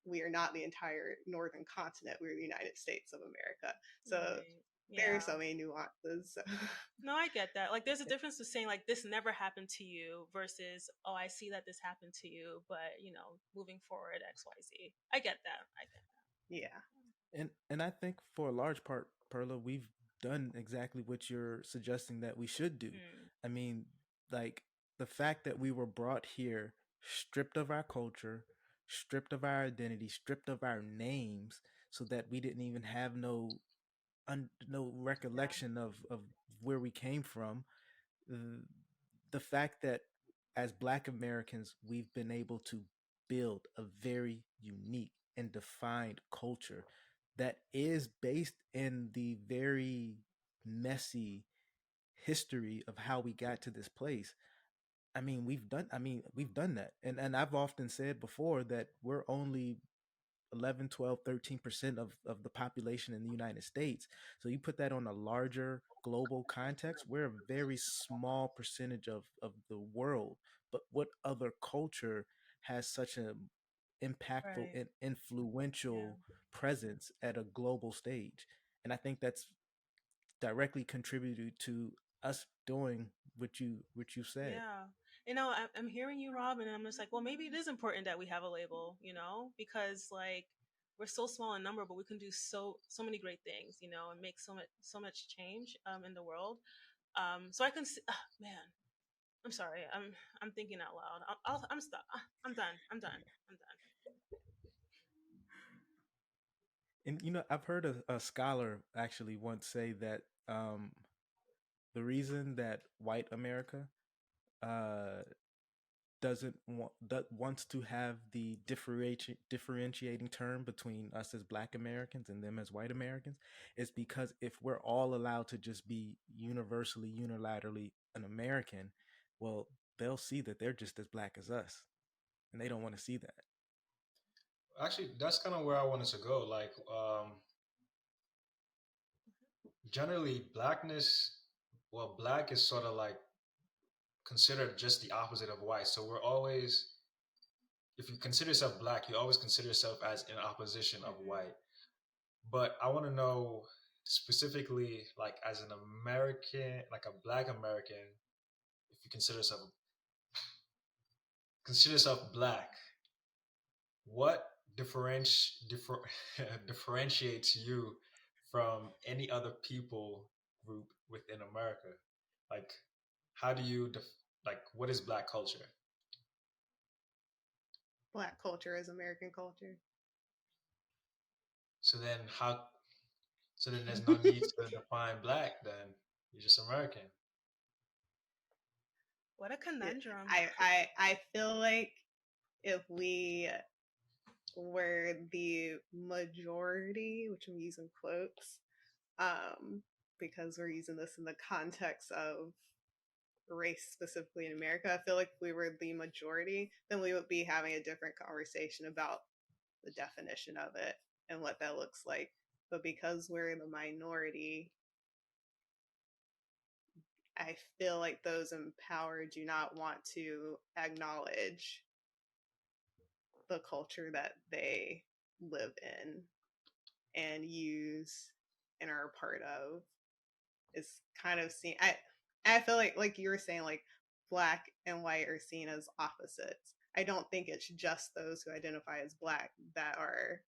we are not the entire northern continent. We're the United States of America. So Right. there are Yeah. so many nuances. No, I get that. Like, there's a difference to saying like this never happened to you versus, oh, I see that this happened to you, but moving forward, X, Y, Z. I get that. I get Yeah. and I think for a large part, Perla, we've done exactly what you're suggesting that we should do. that. Mm. I mean, like the fact that we were brought here stripped of our culture, stripped of our identity, stripped of our names, so that we didn't even have no Yeah. recollection of where we came from. The, the fact that as Black Americans, we've been able to build a very unique and defined culture that is based in the very messy history of how we got to this place. We've done that. And I've often said before that we're only 11, 12, 13% of the population in the United States. So you put that on a larger global context, we're a very small percentage of the world. But what other culture has such an impactful Right. and Yeah. influential presence at a global stage? And I think that's directly contributed to us doing what you said. Yeah. I'm hearing you, Rob, and I'm just like, well, maybe it is important that we have a label, because like we're so small in number, but we can do so many great things, and make so much change in the world. So I can see, man, I'm sorry, I'm thinking out loud. I'm stuck. I'm done. I'm done. I'm done. And I've heard a scholar actually once say that um, the reason that white America uh, doesn't want that wants to have the differentiating term between us as Black Americans and them as white Americans is because if we're all allowed to just be universally, unilaterally an American, well, they'll see that they're just as Black as us, and they don't want to see that. Actually, that's kind of where I wanted to go. Like, generally, blackness, well, black is sort of like considered just the opposite of white. So we're always, if you consider yourself black, you always consider yourself as in opposition of Hmm. white. But I want to know specifically, like as an American, like a black American, if you consider yourself black, what differentiates you from any other people group within America? Like, how do you like what is black culture? Black culture is American culture. So then how? So then there's no need to define black. Then you're just American. What a conundrum. I feel like if we were the majority, which I'm using quotes, because we're using this in the context of race specifically in America, I feel like if we were the majority, then we would be having a different conversation about the definition of it and what that looks like. But because we're the minority, I feel like those in power do not want to acknowledge the culture that they live in and use and are a part of. Is kind of seen. I feel like you were saying, like black and white are seen as opposites. I don't think it's just those who identify as black that are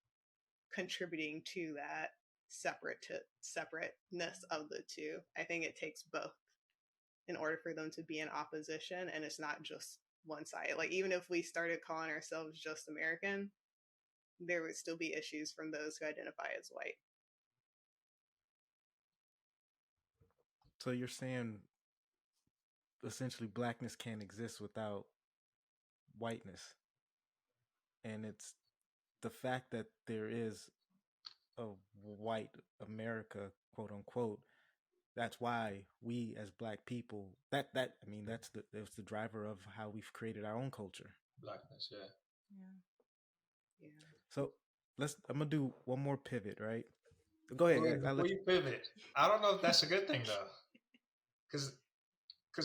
contributing to that separateness of the two. I think it takes both in order for them to be in opposition, and it's not just one side. Like even if we started calling ourselves just American, there would still be issues from those who identify as white. So you're saying essentially blackness can't exist without whiteness, and it's the fact that there is a white America, quote unquote. That's why we as black people, that I mean that's the driver of how we've created our own culture. Blackness, yeah. Yeah. Yeah. So I'm gonna do one more pivot, right? Go ahead, Wait, I'll before let you. you pivot, I don't know if that's a good thing though, because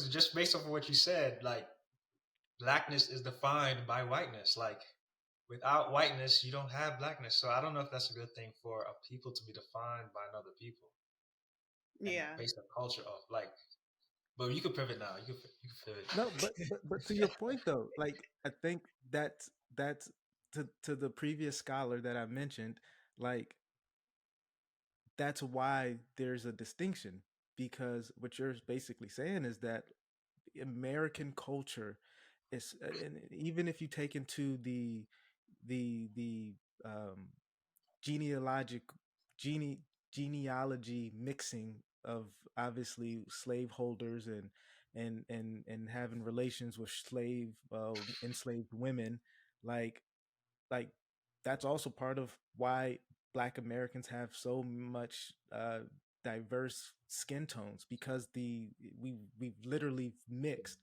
just based off of what you said, like blackness is defined by whiteness. Like without whiteness, you don't have blackness. So I don't know if that's a good thing for a people to be defined by another people and Yeah. based on culture of like. But you could pivot now. You could pivot. No, but to your point though, like I think that's to the previous scholar that I mentioned, like that's why there's a distinction, because what you're basically saying is that American culture is, and even if you take into the genealogic gene genealogy mixing of obviously slaveholders and having relations with enslaved women, like like that's also part of why black Americans have so much diverse skin tones, because we've literally mixed.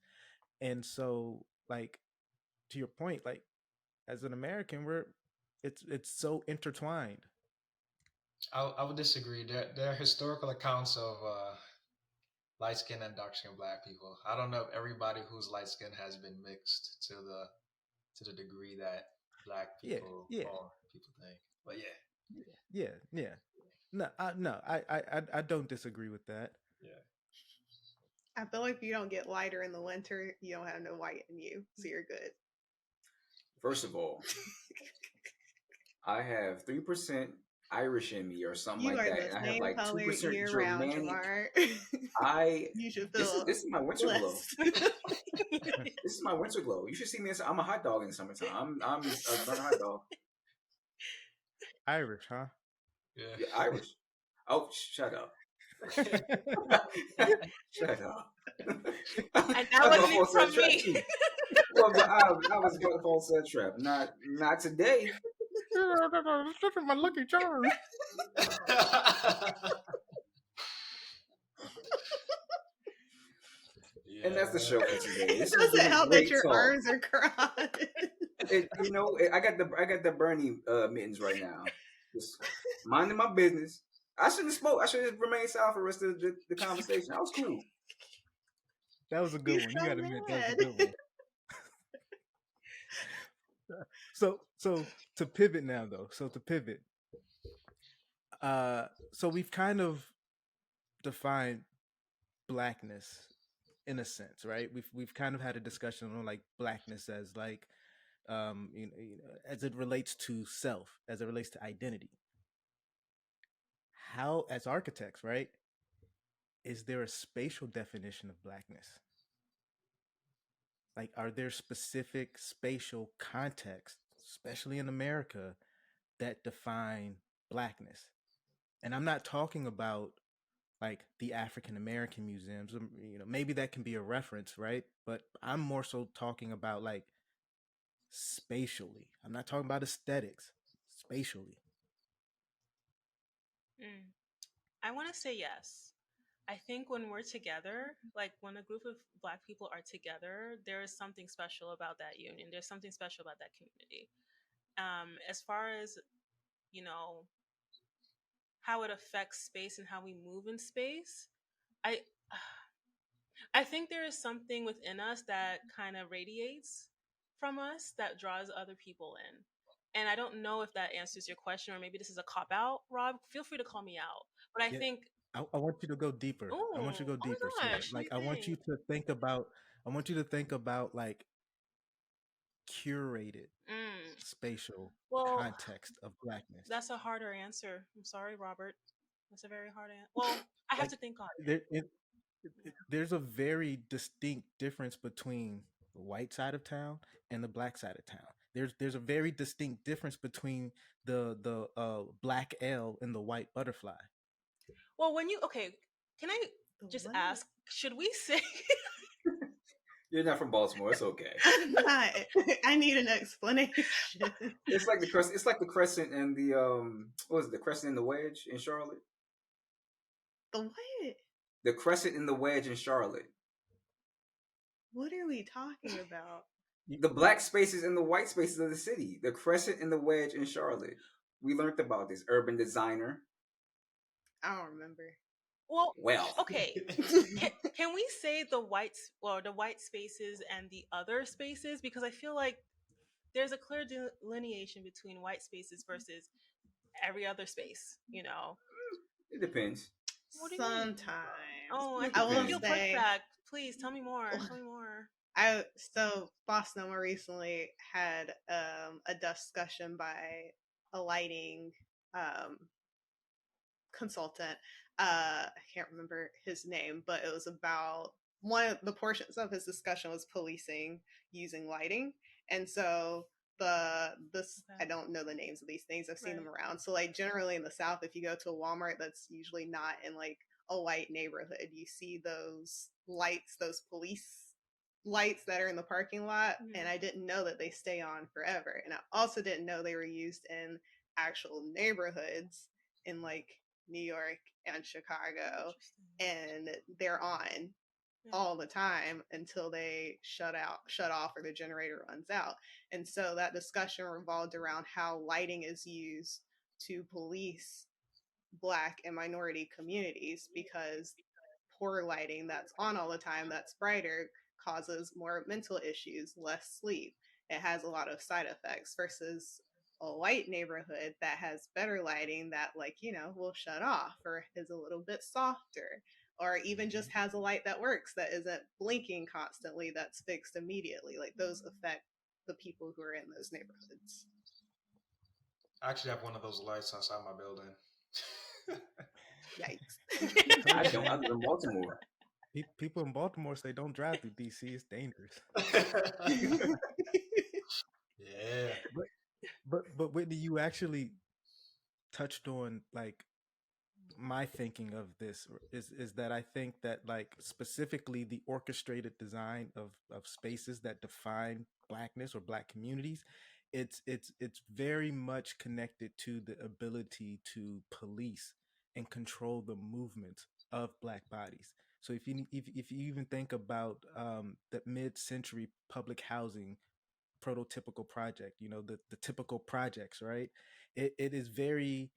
And so, like, to your point, like as an American, it's so intertwined. I would disagree. There are historical accounts of light skin and dark skin black people. I don't know if everybody who's light skin has been mixed to the degree that black Yeah, people yeah, or people think. But yeah, yeah, yeah. No, I don't disagree with that. yeah. I feel like if you don't get lighter in the winter, you don't have no white in you, so you're good. First of all, I have 3% Irish in me or something You like are that, the and I have same like color 2% year round, Germanic. Jamar. I You should this is feel this is my winter glow. blessed. This is my winter glow. You should see me. I'm a hot dog in the summertime. I'm a burnt hot dog. Irish, huh? Yeah. Yeah, Irish. Oh, shut up. Shut up. And I that was going wasn't to fall even into that from trap me. too. Well, but I was going to fall into that trap. Not today. Look at my Lucky Charms. And that's the Yeah. show for today. It This has been doesn't a help that great your talk. arms are crossed. I got the Bernie mittens right now. Just minding my business. I shouldn't have spoke. I should have remained silent for the rest of the conversation. That was cool. That was a good He's one. You so got to admit that was a mad. good one. So to pivot now though. So to pivot. So we've kind of defined blackness in a sense, right? We've kind of had a discussion on like blackness as like as it relates to self, as it relates to identity. How, as architects, right? Is there a spatial definition of blackness? Like, are there specific spatial contexts, especially in America, that define blackness? And I'm not talking about like the African American museums. Maybe that can be a reference, right? But I'm more so talking about like spatially. I'm not talking about aesthetics, spatially. Mm. I want to say yes. I think when we're together, like when a group of Black people are together, there is something special about that union. There's something special about that community. As far as, you know, how it affects space and how we move in space, I I think there is something within us that kind of radiates from us that draws other people in. And I don't know if that answers your question, or maybe this is a cop out, Rob. Feel free to call me out. But I Yeah, think, I want you to go deeper. I want you to oh, go oh deeper. my So, gosh, let like, me I want you think. to think about. I want you to think about like curated Mm. spatial Well, context of blackness. that's a harder answer. I'm sorry, Robert. That's a very hard answer. Well, I have Like to think on it. there, there's a very distinct difference between the white side of town and the black side of town. There's a very distinct difference between the black L and the white butterfly. Well, when you okay, can I The just what? ask? Should we say? You're not from Baltimore. It's okay. I'm not. I need an explanation. It's like the crescent. It's like the crescent and the what was it? The crescent and the wedge in Charlotte. The what? The crescent and the wedge in Charlotte. What are we talking about? The black spaces and the white spaces of the city. The crescent and the wedge in Charlotte. We learned about this. Urban designer. I don't remember. Well, Well, okay. Can we say the white spaces and the other spaces, because I feel like there's a clear delineation between white spaces versus every other space. it depends. What do you mean? Sometimes. Oh, I It can I will feel depends. say pushback. Please tell me more. Tell me more. so Boss Noma recently had a discussion by a lighting um consultant. I can't remember his name, but it was about one of the portions of his discussion was policing using lighting. And so I Okay. don't know the names of these things. I've seen them Right. around. So like generally in the South, if you go to a Walmart that's usually not in like a white neighborhood, you see those lights, those police lights that are in the parking lot. Mhm. And I didn't know that they stay on forever. And I also didn't know they were used in actual neighborhoods in like New York and Chicago, Interesting. and they're on Yeah. all the time until they shut off, or the generator runs out. And so that discussion revolved around how lighting is used to police Black and minority communities, because poor lighting that's on all the time, that's brighter, causes more mental issues, less sleep. It has a lot of side effects versus a white neighborhood that has better lighting that, like, will shut off or is a little bit softer, or even just has a light that works that isn't blinking constantly, that's fixed immediately. Like those affect the people who are in those neighborhoods. I actually have one of those lights outside my building. Yikes. I told I you, don't. I man. live in Baltimore. People in Baltimore say don't drive through DC. It's dangerous. Yeah. But but Whitney, you actually touched on like my thinking of this is that I think that like specifically the orchestrated design of spaces that define blackness or black communities, it's very much connected to the ability to police and control the movement of black bodies. So if you even think about the mid-century public housing prototypical project, the typical projects, right? It is very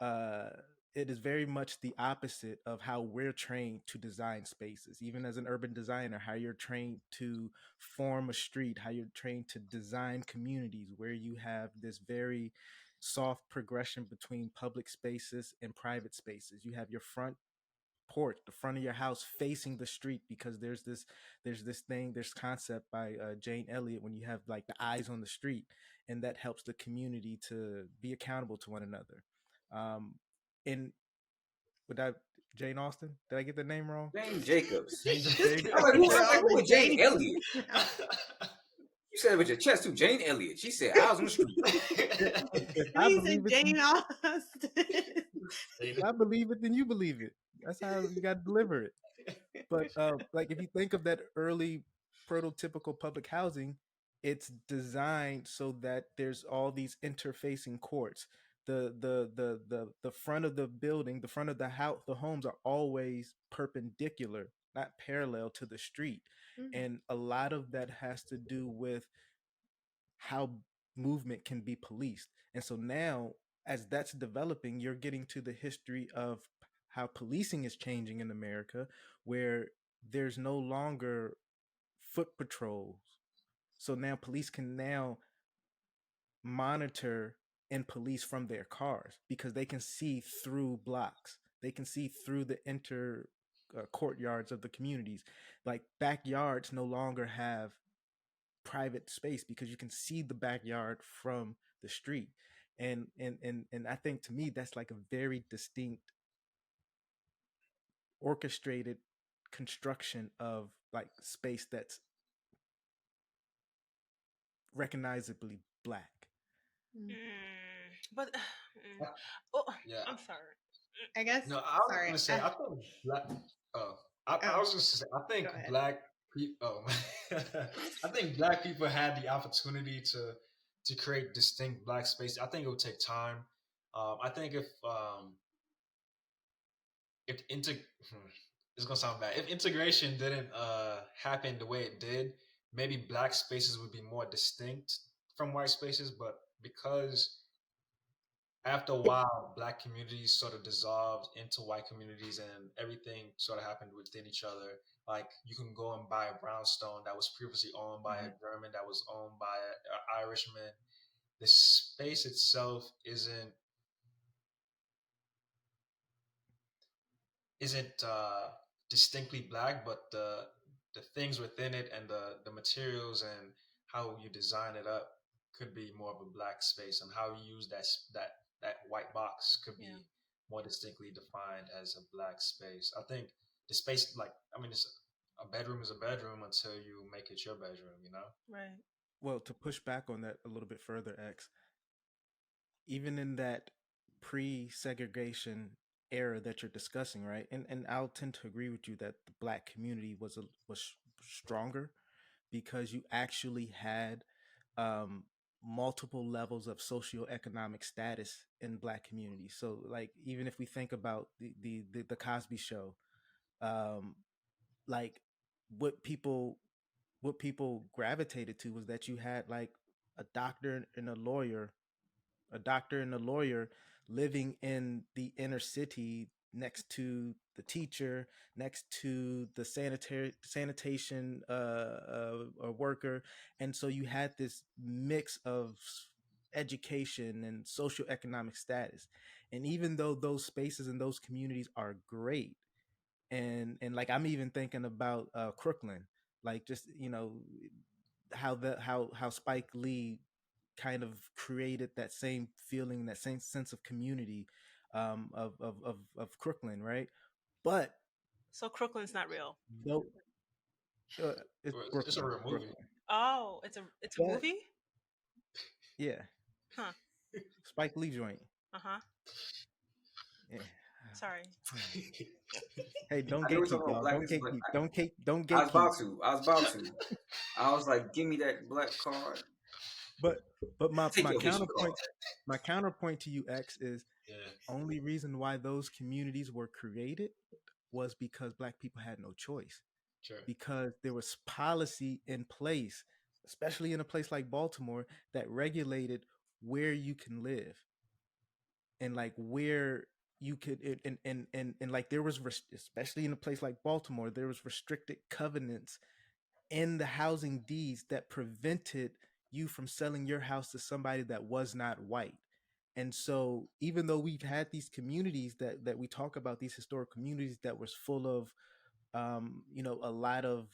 uh it is very much the opposite of how we're trained to design spaces. Even as an urban designer, how you're trained to form a street, how you're trained to design communities where you have this very soft progression between public spaces and private spaces. You have your front porch, the front of your house facing the street, because there's concept by Jane Elliott, when you have like the eyes on the street, and that helps the community to be accountable to one another. In Would I Jane Austen? Did I get the name wrong? Jane Jacobs. Change Jane, I was like, who? I We're was like, all who the is Jane Jane. Elliott? You said it with your chest too. Jane Elliott. She said, "I was on the street." if And I he's in believe it, Jane Austen. if I believe it, then you believe it. That's how you got to deliver it. But like if you think of that early prototypical public housing, it's designed so that there's all these interfacing courts. The front of the building, the front of the house, the homes are always perpendicular, not parallel to the street. Mhm. And a lot of that has to do with how movement can be policed. And so now, as that's developing, you're getting to the history of how policing is changing in America, where there's no longer foot patrols. So now police can now monitor and police from their cars because they can see through blocks. They can see through the courtyards of the communities. Like backyards no longer have private space because you can see the backyard from the street. And I think to me that's like a very distinct orchestrated construction of like space that's recognizably black. Mm. But Uh, oh, Yeah. I'm sorry. I guess. No, I was Sorry. gonna say I think black. Oh, I Oh, was gonna say I think go ahead. black people. Oh, I think black people had the opportunity to create distinct black space. I think it would take time. I think if it's gonna sound bad. If integration didn't happen the way it did, maybe black spaces would be more distinct from white spaces. But because after a while, black communities sort of dissolved into white communities, and everything sort of happened within each other. Like you can go and buy a brownstone that was previously owned by a Mm-hmm. German, that was owned by an Irishman. The space itself isn't distinctly black, but the things within it and the materials and how you design it up could be more of a black space, and how you use that white box could Yeah. be more distinctly defined as a black space. I think the space, like I mean, a bedroom is a bedroom until you make it your bedroom. You know? Right. Well, to push back on that a little bit further, X, even in that pre-segregation era that you're discussing, right? And I'll tend to agree with you that the black community was stronger because you actually had um, multiple levels of socioeconomic status in black communities. So, like, even if we think about the Cosby Show, um, like what people what people gravitated to was that you had like a doctor and a lawyer living in the inner city next to the teacher, next to the sanitation worker. And so you had this mix of education and socioeconomic status. And even though those spaces and those communities are great, and like I'm even thinking about Crooklyn, like just how Spike Lee kind of created that same feeling, that same sense of community, of Crooklyn, right? But So Crooklyn's not real. no, it's It's a Brooklyn, real movie. Brooklyn. Oh, it's a But movie? yeah, Huh. Spike Lee joint. Uh-huh. Yeah. Sorry. Hey, don't I know we're gatekeep, talking about y'all. Don't blackness, but gatekeep. Don't I was gatekeep. about to. I was about to. I was like, give me that black card. But my Take your Haitian card. counterpoint to you, X, is Yeah. only reason why those communities were created was because black people had no choice, Sure. because there was policy in place, especially in a place like Baltimore, that regulated where you can live and like where you could and like there was especially in a place like Baltimore, there was restricted covenants in the housing deeds that prevented you from selling your house to somebody that was not white. And so even though we've had these communities that we talk about, these historic communities that was full of a lot of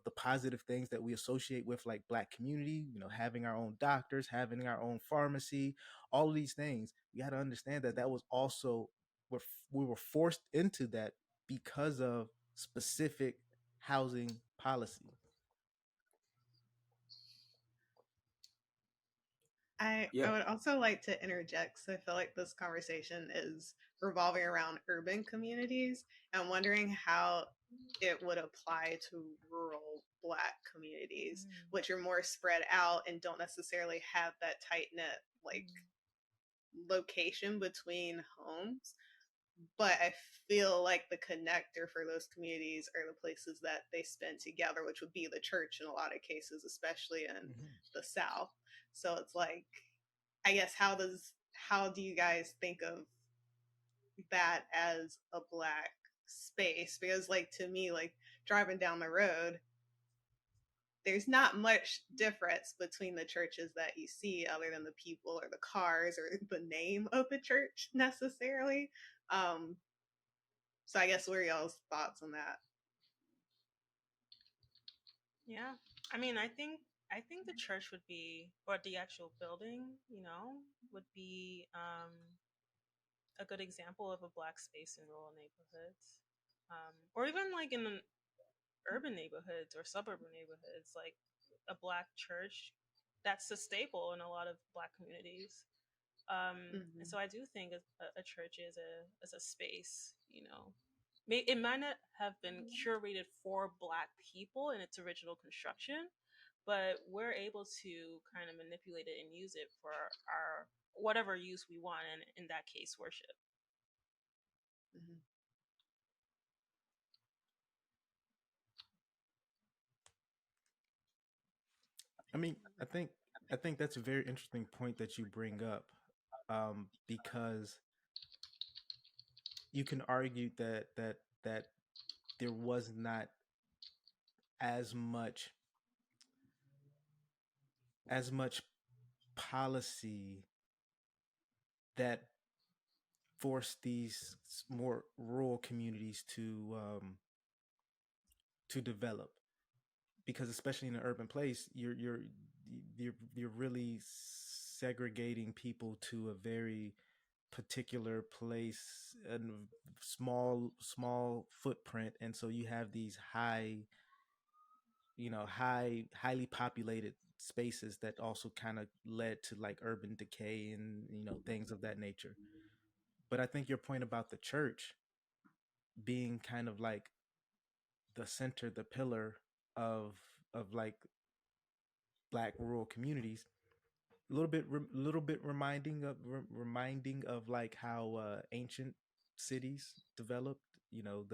the positive things that we associate with like black community, having our own doctors, having our own pharmacy, all of these things, we got to understand that that was also we were forced into that because of specific housing policy. I Yeah, would also like to interject. So I feel like this conversation is revolving around urban communities and wondering how it would apply to rural Black communities, Mm. which are more spread out and don't necessarily have that tight knit like location between homes. But I feel like the connector for those communities are the places that they spend together, which would be the church in a lot of cases, especially in Mhm. the South. So it's like, I guess, how do you guys think of that as a Black space? Because like to me, like driving down the road, there's not much difference between the churches that you see other than the people or the cars or the name of the church necessarily. Um, So I guess what are y'all's thoughts on that? Yeah. I mean, I think the church would be, or the actual building, would be a good example of a black space in rural neighborhoods. Or even like in the urban neighborhoods or suburban neighborhoods, like a black church that's a staple in a lot of black communities. And Mm-hmm. so I do think a church is a space. It might not have been curated for Black people in its original construction, but we're able to kind of manipulate it and use it for our whatever use we want, and in that case, worship. Mm-hmm. I mean, I think I think that's a very interesting point that you bring up, because you can argue that there was not as much as much policy that forced these more rural communities to develop, because especially in an urban place you're really segregating people to a very particular place and small footprint, and so you have these highly populated spaces that also kind of led to like urban decay and things of that nature. But I think your point about the church being kind of like the center, the pillar of like black rural communities, a little bit reminding of like how ancient cities developed. Mm,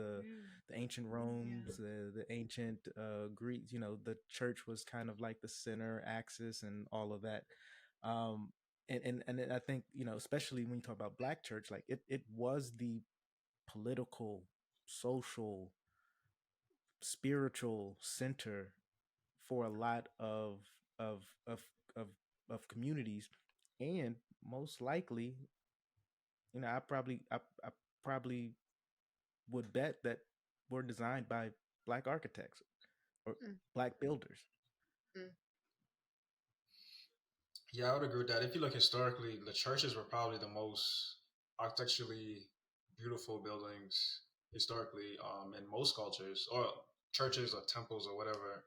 The ancient yeah. Rome's, the ancient Greeks. The church was kind of like the center axis and all of that. um and I think, especially when you talk about black church, like it was the political, social, spiritual center for a lot of of of of communities. And most likely, I probably would bet that were designed by black architects or black builders. Mm-hmm. Yeah, I would agree with that. If you look historically, the churches were probably the most architecturally beautiful buildings historically, in most cultures, or churches or temples or whatever,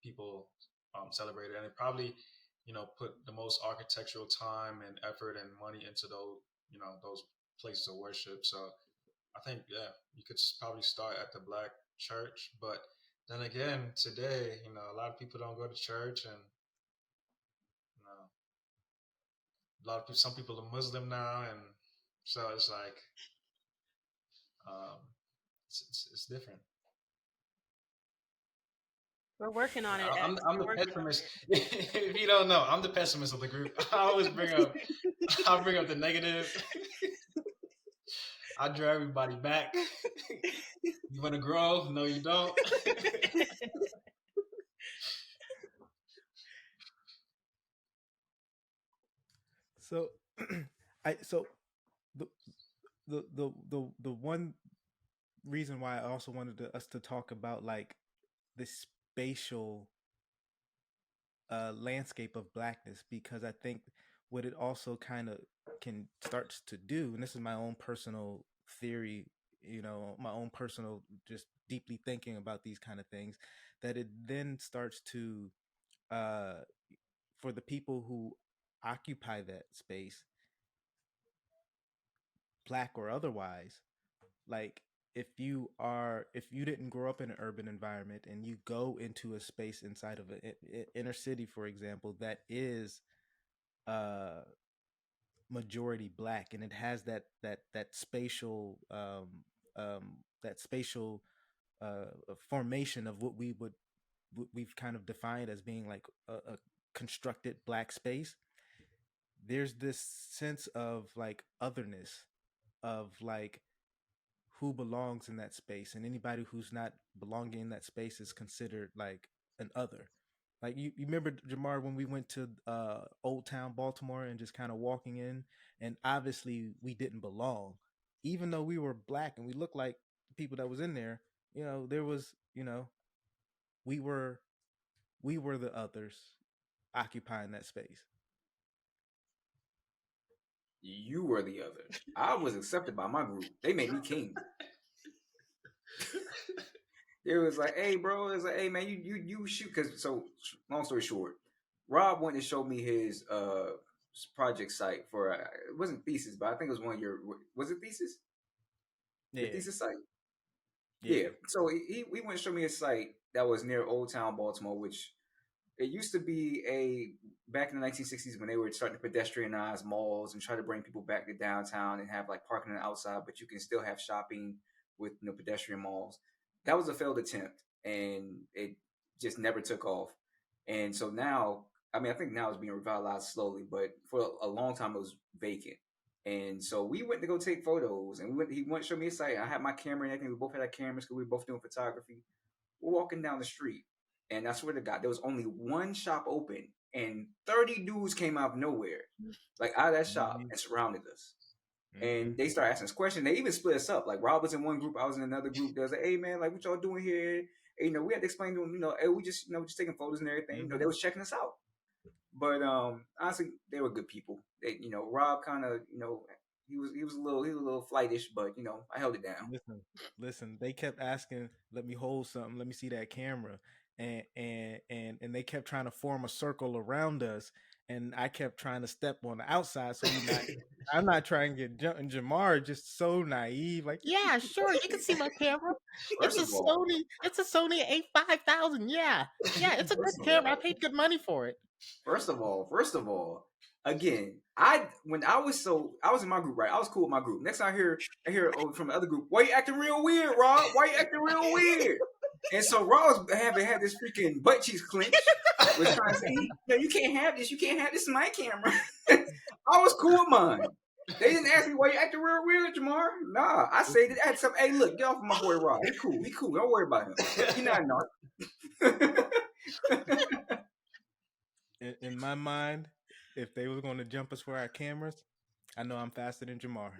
people celebrated, and it probably, put the most architectural time and effort and money into those places of worship. So I think, yeah, you could probably start at the black church, but then again, today, a lot of people don't go to church, and you know, a lot of people, some people are Muslim now, and so it's like, um, it's different. We're working Yeah, on it, I'm X. I'm We're the working on pessimist. it. If you don't know, I'm the pessimist of the group. I bring up the negative. I draw everybody back. You want to grow? No, you don't. So so the the one reason why I also wanted us to talk about like the spatial landscape of blackness, because I think what it also kind of can starts to do, and this is my own personal theory, my own personal just deeply thinking about these kind of things, that it then starts to uh for the people who occupy that space, black or otherwise, like if you didn't grow up in an urban environment and you go into a space inside of an inner city, for example, that is uh majority black, and it has that spatial that spatial formation of what we've kind of defined as being like a constructed black space. There's this sense of like otherness, of like who belongs in that space, and anybody who's not belonging in that space is considered like an other. Like you remember, Jamar, when we went to Old Town Baltimore and just kind of walking in, and obviously we didn't belong, even though we were black and we looked like people that was in there, there was, we were we were the others occupying that space. You were the others. I was accepted by my group. They made me king. It was like, hey, bro. It's like, hey, man, you shoot. Cause so long story short, Rob wanted to show me his project site for it wasn't thesis, but I think it was one of your was it thesis? Your Yeah, thesis site? yeah, Yeah. So we went to show me a site that was near Old Town Baltimore, which it used to be back in the 1960s when they were starting to pedestrianize malls and try to bring people back to downtown and have like parking on the outside, but you can still have shopping with pedestrian malls. That was a failed attempt, and it just never took off. And so now, I mean, I think now it's being revitalized slowly, but for a long time it was vacant. And so we went to go take photos, and he went to show me a site. I had my camera and everything. We both had our cameras because we were both doing photography. We're walking down the street, and I swear to God, there was only one shop open, and 30 dudes came out of nowhere, like out of that shop, mm-hmm. and surrounded us. Mm-hmm. And they started asking us questions. They even split us up. Like Rob was in one group, I was in another group. They was like, "Hey man, like what y'all doing here?" And, we had to explain to them, hey, we just, just taking photos and everything. Mm-hmm. They was checking us out. But honestly, they were good people. They, Rob kind of, he was a little flightish, but I held it down. Listen. They kept asking, "Let me hold something. Let me see that camera," and they kept trying to form a circle around us, and I kept trying to step on the outside so we not. I'm not trying to get jumped. And Jamar just so naive, like, yeah, sure, you can see my camera. First of all, It's a Sony A5000. Yeah, it's a good first of camera. I all, paid good money for it. First of all, again, when I was in my group, right? I was cool with my group. Next time I hear from the other group, why you acting real weird, Rob? Why you acting real weird? And so Rob had this freaking butt cheeks clenched, was trying to say, no, you can't have this. You can't have this in my camera. I was cool with mine. They didn't ask me why you acting real weird, Jamar. Nah, I said it. I had some. Hey, look, get off of my boy Rob. He cool. He cool. Don't worry about him. He not a narc. In my mind, if they was going to jump us for our cameras, I know I'm faster than Jamar.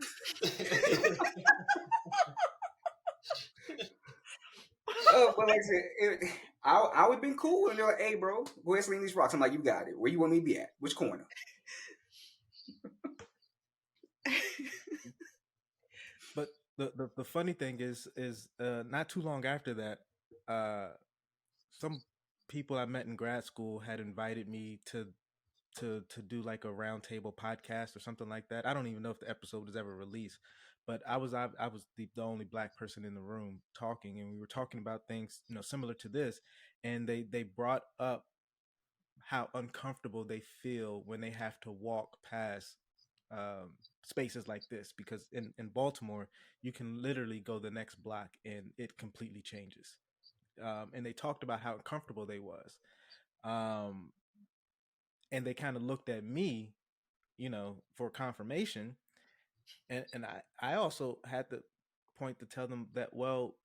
But like I said, I would have been cool, and they're like, "Hey, bro, go ahead sling these rocks." I'm like, "You got it. Where you want me to be at? Which corner?" But the funny thing is not too long after that, some people I met in grad school had invited me to do like a roundtable podcast or something like that. I don't even know if the episode was ever released, but I was the only black person in the room talking, and we were talking about things similar to this, and they brought up how uncomfortable they feel when they have to walk past spaces like this, because in Baltimore you can literally go the next block and it completely changes. And they talked about how uncomfortable they was. Um, and they kind of looked at me, for confirmation. And I also had the point to tell them that, well,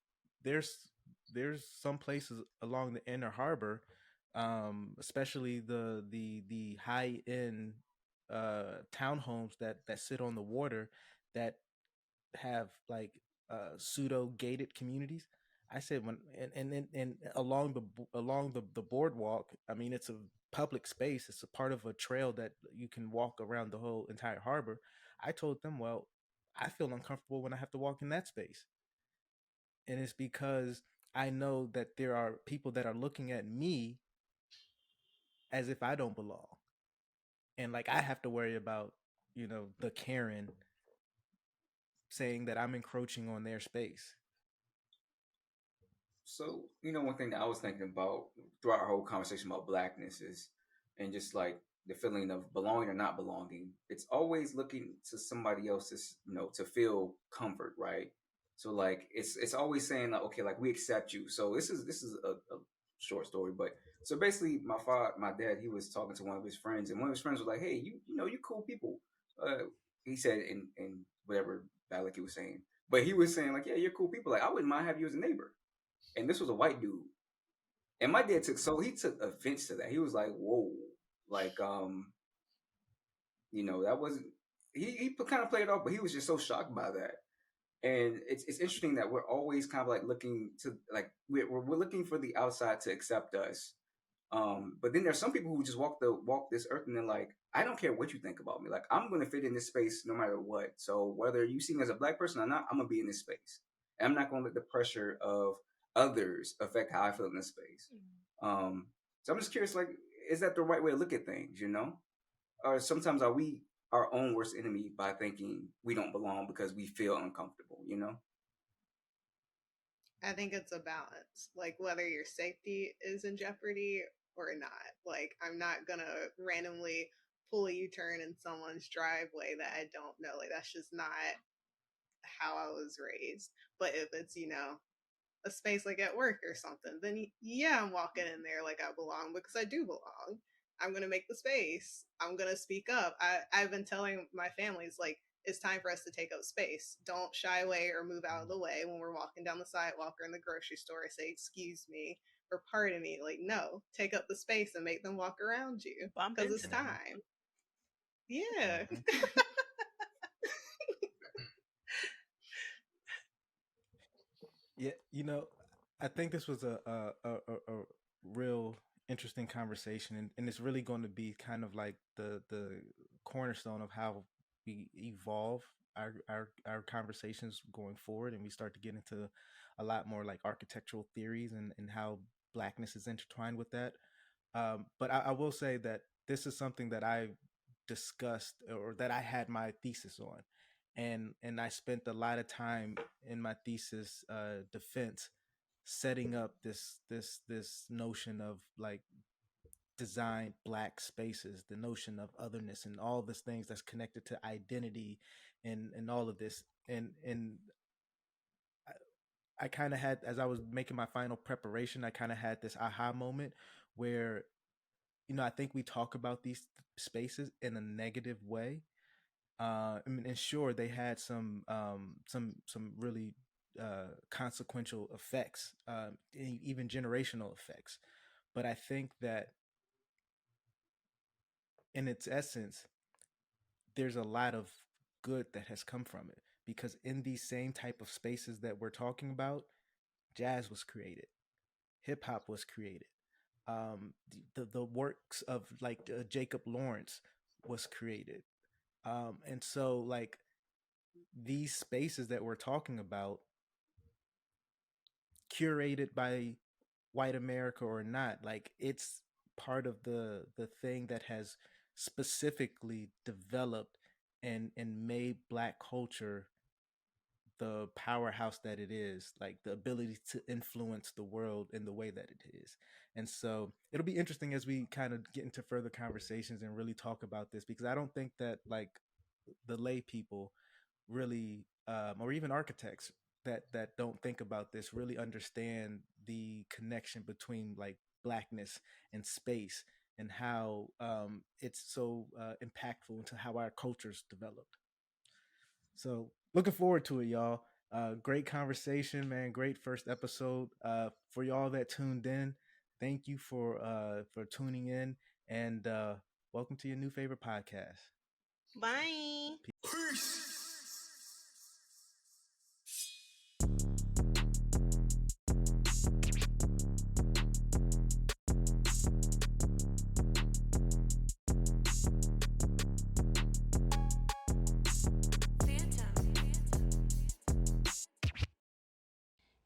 there's there's some places along the inner harbor, especially the high end townhomes that sit on the water, that have like pseudo gated communities. I said, when and along the boardwalk, I mean, it's a public space. It's a part of a trail that you can walk around the whole entire harbor. I told them, well, I feel uncomfortable when I have to walk in that space, and it's because I know that there are people that are looking at me as if I don't belong, and like I have to worry about the Karen saying that I'm encroaching on their space. So, one thing that I was thinking about throughout our whole conversation about blackness is, and just like the feeling of belonging or not belonging, it's always looking to somebody else's, to feel comfort, right? So like it's always saying like, okay, like we accept you. So this is a short story, but so basically my dad, he was talking to one of his friends, and one of his friends was like, hey, you cool people. He said in whatever dialect he was saying, but he was saying like, yeah, you're cool people. Like I wouldn't mind having you as a neighbor. And this was a white dude. And my dad he took offense to that. He was like, "Whoa, like that wasn't." He kind of played it off, but he was just so shocked by that. And it's interesting that we're always kind of like looking to like we're looking for the outside to accept us. But then there's some people who just walk this earth and they're like, I don't care what you think about me. Like I'm gonna fit in this space no matter what. So whether you see me as a black person or not, I'm gonna be in this space. And I'm not gonna let the pressure of others affect how I feel in this space. So I'm just curious, like, is that the right way to look at things, you know? Or sometimes are we our own worst enemy by thinking we don't belong because we feel uncomfortable, you know? I think it's a balance, like whether your safety is in jeopardy or not. Like, I'm not gonna randomly pull a U-turn in someone's driveway that I don't know. Like, that's just not how I was raised. But if it's, a space like at work or something, then yeah, I'm walking in there like I belong because I do belong. I'm going to make the space. I'm going to speak up. I've been telling my families, like, it's time for us to take up space. Don't shy away or move out of the way when we're walking down the sidewalk or in the grocery store. Say, excuse me or pardon me. Like, no, take up the space and make them walk around you Bump because into it's them. time. Yeah. Yeah, I think this was a real interesting conversation, and it's really going to be kind of like the cornerstone of how we evolve our conversations going forward, and we start to get into a lot more like architectural theories and how blackness is intertwined with that. But I will say that this is something that I discussed or that I had my thesis on, and I spent a lot of time in my thesis defense setting up this notion of like design black spaces, the notion of otherness, and all these things that's connected to identity, and all of this, and I kind of had, as I was making my final preparation, I kind of had this aha moment where I think we talk about these spaces in a negative way. I mean, and sure, they had some really consequential effects, even generational effects. But I think that in its essence, there's a lot of good that has come from it, because in these same type of spaces that we're talking about, jazz was created, hip hop was created, the works of like Jacob Lawrence was created, and so like these spaces that we're talking about, curated by white America or not, like it's part of the thing that has specifically developed and made black culture the powerhouse that it is, like the ability to influence the world in the way that it is. And so it'll be interesting as we kind of get into further conversations and really talk about this, because I don't think that like the lay people really, or even architects that don't think about this, really understand the connection between like blackness and space, and how it's so impactful into how our cultures developed. So looking forward to it, y'all. Great conversation, man. Great first episode. For y'all that tuned in, thank you for tuning in, and welcome to your new favorite podcast. Bye. Peace.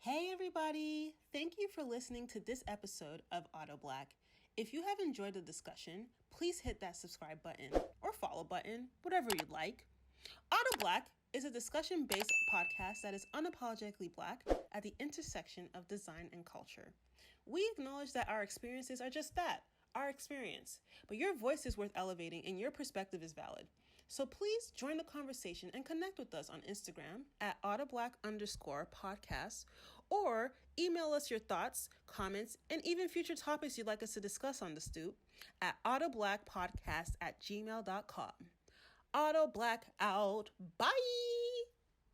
Hey, everybody! Thank you for listening to this episode of AutoBlack. If you have enjoyed the discussion, please hit that subscribe button or follow button, whatever you'd like. AutoBlack is a discussion based podcast that is unapologetically black at the intersection of design and culture. We acknowledge that our experiences are just that, our experience, but your voice is worth elevating and your perspective is valid. So please join the conversation and connect with us on Instagram at AutoBlack_podcast, or email us your thoughts, comments, and even future topics you'd like us to discuss on the stoop at AutoBlackPodcast@gmail.com. AutoBlack out. Bye!